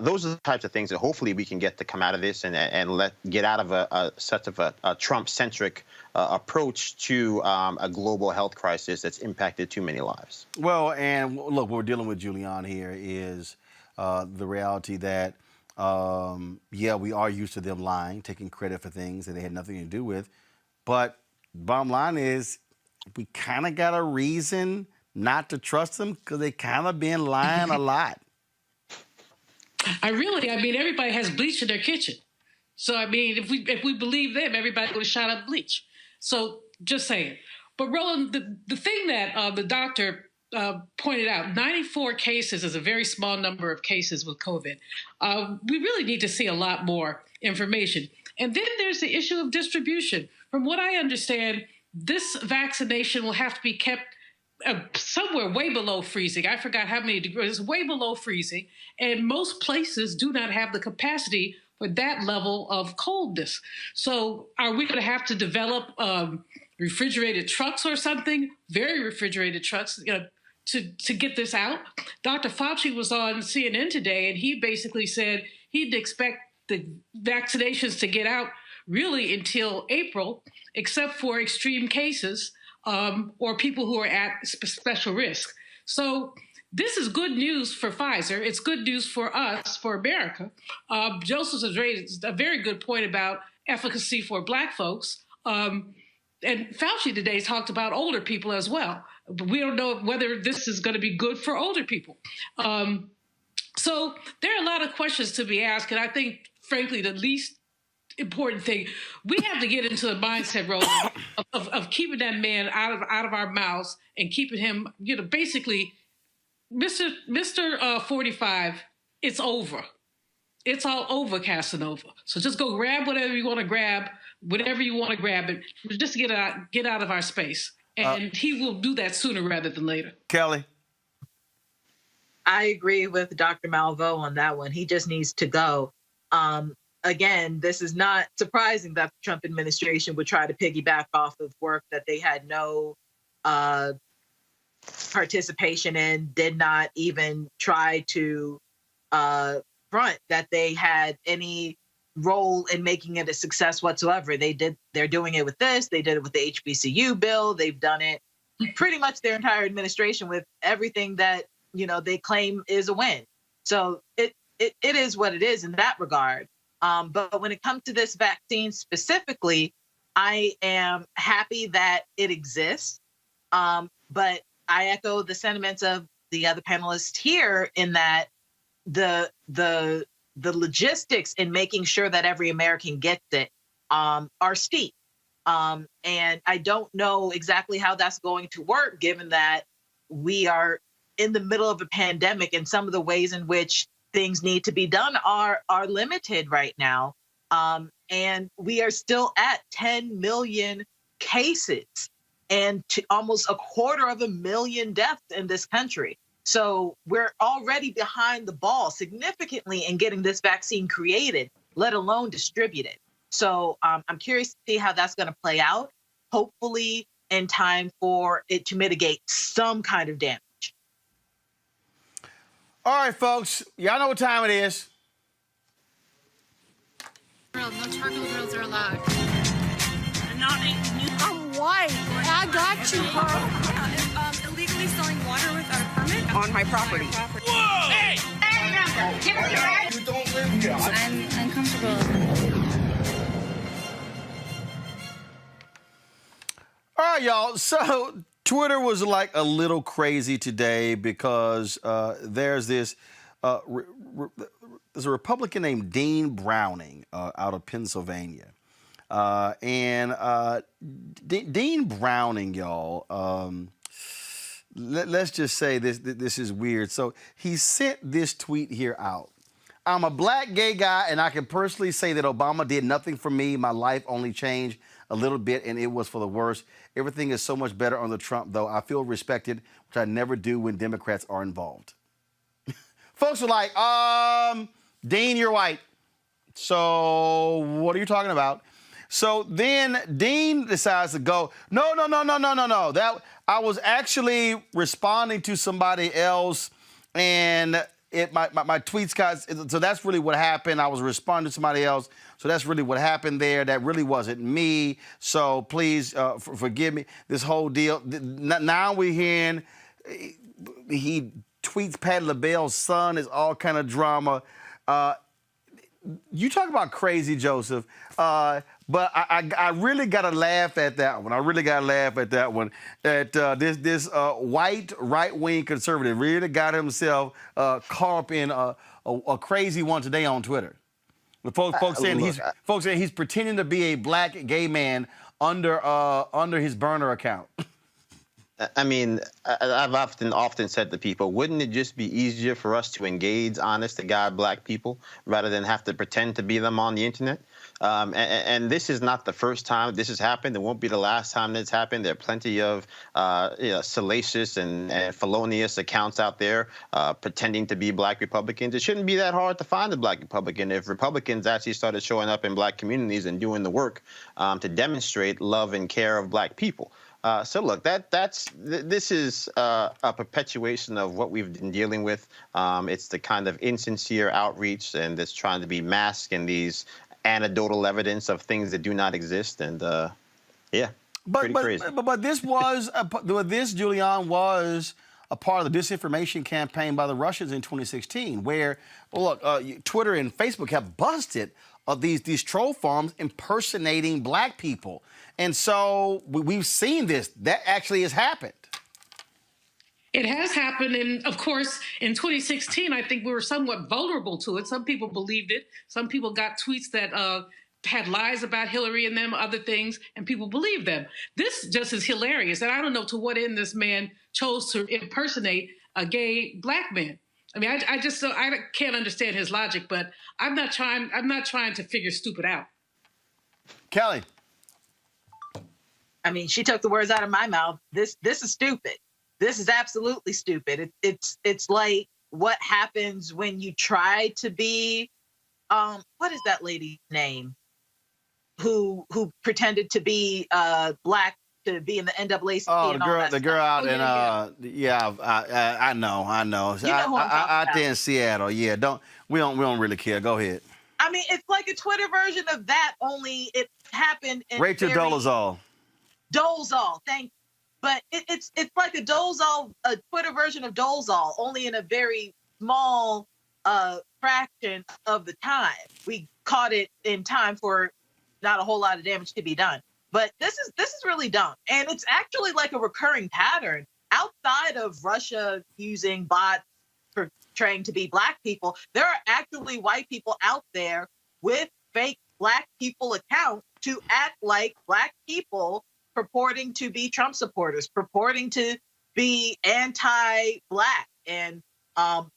those are the types of things that hopefully we can get to come out of this and get out of such of a Trump-centric approach to a global health crisis that's impacted too many lives. Well, and look, what we're dealing with, Julian, here is the reality that, we are used to them lying, taking credit for things that they had nothing to do with. But bottom line is we kind of got a reason not to trust them because they kind of been lying a lot. I mean, everybody has bleach in their kitchen. So, I mean, if we believe them, everybody would have shot up bleach. So, just saying. But, Roland, the thing that the doctor pointed out, 94 cases is a very small number of cases with COVID. We really need to see a lot more information. And then there's the issue of distribution. From what I understand, this vaccination will have to be kept somewhere way below freezing. I forgot how many degrees. It's way below freezing. And most places do not have the capacity for that level of coldness. So are we going to have to develop refrigerated trucks or something, very refrigerated trucks, to get this out? Dr. Fauci was on CNN today, and he basically said he'd expect the vaccinations to get out really until April, except for extreme cases or people who are at special risk. So this is good news for Pfizer. It's good news for us, for America. Joseph has raised a very good point about efficacy for Black folks. And Fauci today talked about older people as well. But we don't know whether this is going to be good for older people. So there are a lot of questions to be asked. And I think, frankly, the least important thing, we have to get into the mindset, Roland, of keeping that man out of our mouths and keeping him, basically, Mr. 45, it's over. It's all over, Casanova. So just go grab whatever you want to grab, and just get out of our space. And he will do that sooner rather than later. Kelly? I agree with Dr. Malveaux on that one. He just needs to go. Again, this is not surprising that the Trump administration would try to piggyback off of work that they had no participation in, did not even try to front that they had any role in making it a success whatsoever. They're doing it with this. They did it with the HBCU bill. They've done it pretty much their entire administration with everything that, they claim is a win. So it is what it is in that regard. But when it comes to this vaccine specifically, I am happy that it exists. But I echo the sentiments of the other panelists here in that the logistics in making sure that every American gets it are steep. And I don't know exactly how that's going to work, given that we are in the middle of a pandemic and some of the ways in which things need to be done are limited right now. And we are still at 10 million cases and to almost 250,000 deaths in this country. So we're already behind the ball significantly in getting this vaccine created, let alone distributed. So I'm curious to see how that's going to play out, hopefully in time for it to mitigate some kind of damage. All right, folks, y'all know what time it is. No charcoal grills are allowed. I'm white. I got you, Carl. Illegally selling water without a permit on my property. Whoa! Hey! You don't live here. I'm uncomfortable. All right, y'all. So Twitter was like a little crazy today because there's this there's a Republican named Dean Browning out of Pennsylvania. Dean Browning, y'all, let's just say this is weird. So he sent this tweet here out. I'm a black gay guy, and I can personally say that Obama did nothing for me. My life only changed a little bit, and it was for the worse. Everything is so much better under Trump, though. I feel respected, which I never do when Democrats are involved. Folks are like, Dean, you're white. So what are you talking about? So then Dean decides to go, no. That I was actually responding to somebody else, and my tweets got, so that's really what happened. I was responding to somebody else. So that's really what happened there. That really wasn't me. So please forgive me. This whole deal. Now we're hearing he tweets Patti LaBelle's son. Is all kind of drama. You talk about crazy, Joseph. But I really got to laugh at that one. I really got to laugh at that one. That this white right-wing conservative really got himself caught up in a crazy one today on Twitter. Folks saying he's pretending to be a black gay man under his burner account. I mean, I've often said to people, wouldn't it just be easier for us to engage honest-to-God black people rather than have to pretend to be them on the internet? And this is not the first time this has happened. It won't be the last time that's happened. There are plenty of salacious and felonious accounts out there pretending to be black Republicans. It shouldn't be that hard to find a black Republican if Republicans actually started showing up in black communities and doing the work to demonstrate love and care of black people. So look, this is a perpetuation of what we've been dealing with. It's the kind of insincere outreach and that's trying to be masked in these anecdotal evidence of things that do not exist. And yeah, pretty crazy. But this was, this, Julian, was a part of the disinformation campaign by the Russians in 2016, where, well, look, Twitter and Facebook have busted these troll farms impersonating black people. And so we've seen this. That actually has happened. It has happened, and of course, in 2016, I think we were somewhat vulnerable to it. Some people believed it. Some people got tweets that had lies about Hillary and them, other things, and people believed them. This just is hilarious, and I don't know to what end this man chose to impersonate a gay black man. I mean, I can't understand his logic, but I'm not trying to figure stupid out. Kelly. I mean, she took the words out of my mouth. This is stupid. This is absolutely stupid. It's like what happens when you try to be, what is that lady's name? Who pretended to be black to be in the NAACP? Oh, the girl out in I know. You know who I'm talking out about. there in Seattle. Yeah, we don't really care. Go ahead. I mean, it's like a Twitter version of that, only it happened in Rachel Dolezal. Dolezal, thank you. But it's like a Twitter version of Dolezal, only in a very small fraction of the time. We caught it in time for not a whole lot of damage to be done. But this is really dumb. And it's actually like a recurring pattern. Outside of Russia using bots portraying to be black people, there are actually white people out there with fake black people accounts to act like black people, purporting to be Trump supporters, purporting to be anti-black and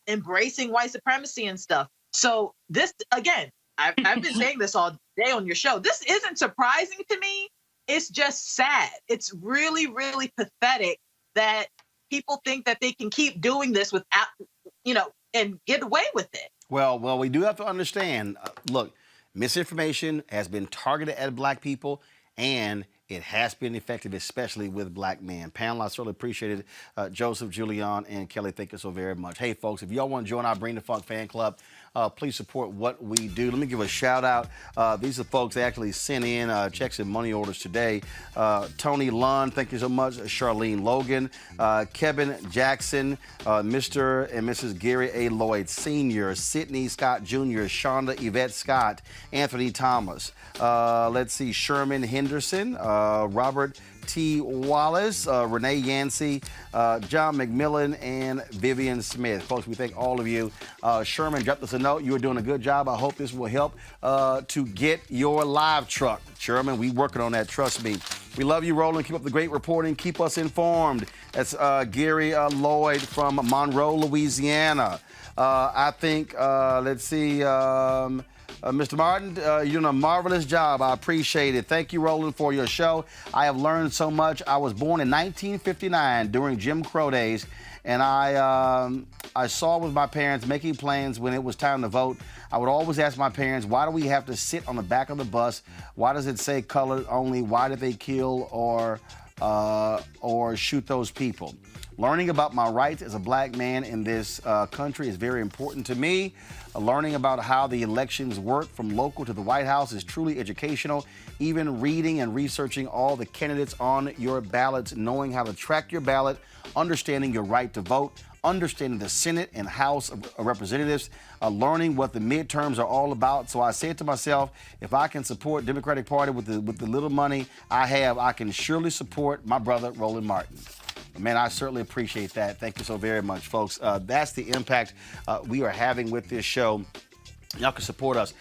embracing white supremacy and stuff. So this, again, I've been saying this all day on your show. This isn't surprising to me. It's just sad. It's really, really pathetic that people think that they can keep doing this without, and get away with it. Well, we do have to understand, look, misinformation has been targeted at black people, and it has been effective, especially with black men. Panel, I certainly appreciate it. Joseph, Julian, and Kelly, thank you so very much. Hey, folks, if y'all want to join our Bring the Funk fan club, please support what we do. Let me give a shout out. These are folks that actually sent in checks and money orders today. Tony Lund, thank you so much. Charlene Logan, Kevin Jackson, Mr. and Mrs. Gary A. Lloyd Sr., Sidney Scott Jr., Shonda Yvette Scott, Anthony Thomas. Let's see, Sherman Henderson, Robert T. Wallace, Renee Yancey, John McMillan, and Vivian Smith. Folks, we thank all of you. Sherman, drop us a note. You are doing a good job. I hope this will help to get your live truck. Sherman, we working on that, trust me. We love you, Roland. Keep up the great reporting. Keep us informed. That's Gary Lloyd from Monroe, Louisiana. I think, let's see, Mr. Martin, you're doing a marvelous job. I appreciate it. Thank you, Roland, for your show. I have learned so much. I was born in 1959 during Jim Crow days, and I saw with my parents making plans when it was time to vote. I would always ask my parents, why do we have to sit on the back of the bus? Why does it say colored only? Why did they kill or shoot those people? Learning about my rights as a black man in this country is very important to me. Learning about how the elections work from local to the White House is truly educational. Even reading and researching all the candidates on your ballots, knowing how to track your ballot, understanding your right to vote, understanding the Senate and House of Representatives, learning what the midterms are all about. So I said to myself, if I can support Democratic Party with the little money I have, I can surely support my brother, Roland Martin. Man, I certainly appreciate that. Thank you so very much, folks. That's the impact we are having with this show. Y'all can support us.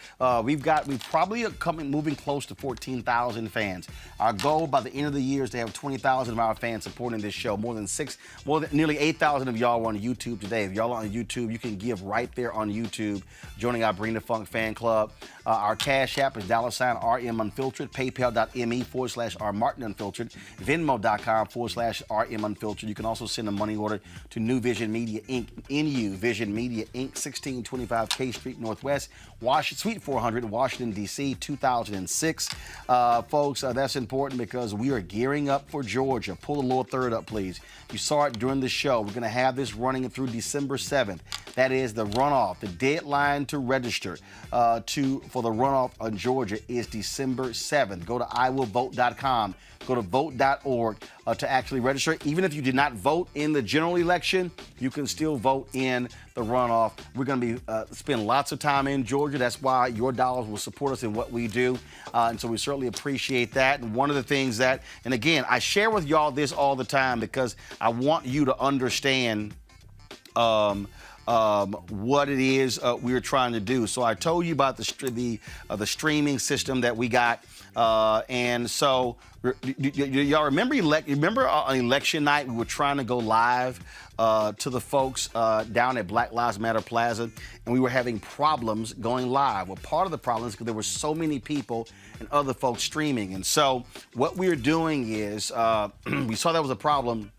We probably are moving close to 14,000 fans. Our goal by the end of the year is to have 20,000 of our fans supporting this show. Nearly 8,000 of y'all are on YouTube today. If y'all are on YouTube, you can give right there on YouTube, joining our Bring the Funk fan club. Our Cash App is $RM Unfiltered, PayPal.me/R Martin Unfiltered, Venmo.com/RM Unfiltered. You can also send a money order to New Vision Media Inc., NU Vision Media Inc., 1625 K Street Northwest, Suite 400, Washington, D.C., 2006. Folks, that's important because we are gearing up for Georgia. Pull the lower third up, please. You saw it during the show. We're going to have this running through December 7th. That is the runoff. The deadline to register for the runoff on Georgia is December 7th. Go to iwillvote.com. Go to vote.org to actually register. Even if you did not vote in the general election, you can still vote in the runoff. We're going to be spend lots of time in Georgia. That's why your dollars will support us in what we do. And so we certainly appreciate that. And one of the things that, and again, I share with y'all this all the time because I want you to understand what it is we're trying to do. So I told you about the streaming system that we got. And so y'all remember on election night, we were trying to go live to the folks down at Black Lives Matter Plaza, and we were having problems going live. Well, part of the problem is because there were so many people and other folks streaming. And so what we're doing is we saw that was a problem.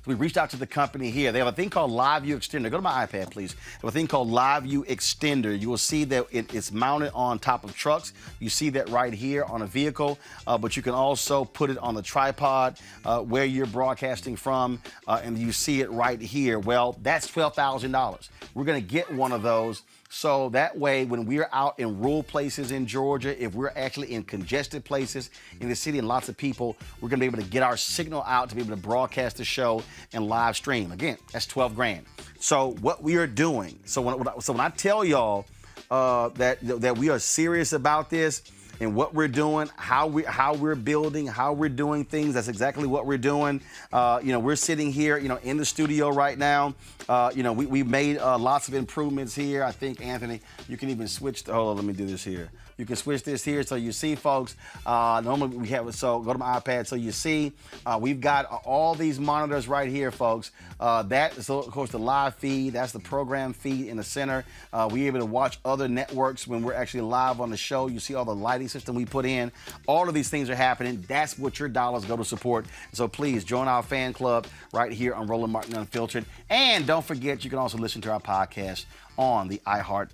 We reached out to the company here. They have a thing called LiveView Extender. Go to my iPad, please. They have a thing called LiveView Extender. You will see that it's mounted on top of trucks. You see that right here on a vehicle, but you can also put it on the tripod where you're broadcasting from, and you see it right here. Well, that's $12,000. We're going to get one of those. So that way, when we're out in rural places in Georgia, if we're actually in congested places in the city and lots of people, we're gonna be able to get our signal out to be able to broadcast the show and live stream. Again, that's $12,000. So what we are doing, so when I tell y'all that we are serious about this and what we're doing, how we're building, how we're doing things, that's exactly what we're doing. We're sitting here, in the studio right now. We made lots of improvements here. I think, Anthony, you can even switch. Hold on, let me do this here. You can switch this here so you see, folks. Normally we have it, so go to my iPad so you see. We've got all these monitors right here, folks. That is, of course, the live feed. That's the program feed in the center. We're able to watch other networks when we're actually live on the show. You see all the lighting system we put in. All of these things are happening. That's what your dollars go to support. So please join our fan club right here on Roland Martin Unfiltered. And don't forget, you can also listen to our podcast on the iHeart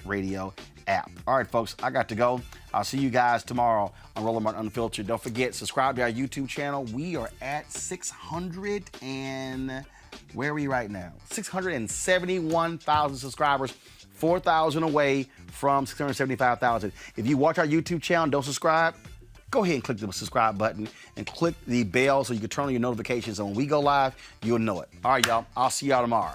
Radio app. All right, folks, I got to go. I'll see you guys tomorrow on Roland Martin Unfiltered. Don't forget, subscribe to our YouTube channel. We are at 600 and where are we right now? 671,000 subscribers, 4,000 away from 675,000. If you watch our YouTube channel and don't subscribe, go ahead and click the subscribe button and click the bell so you can turn on your notifications. And when we go live, you'll know it. All right, y'all. I'll see y'all tomorrow.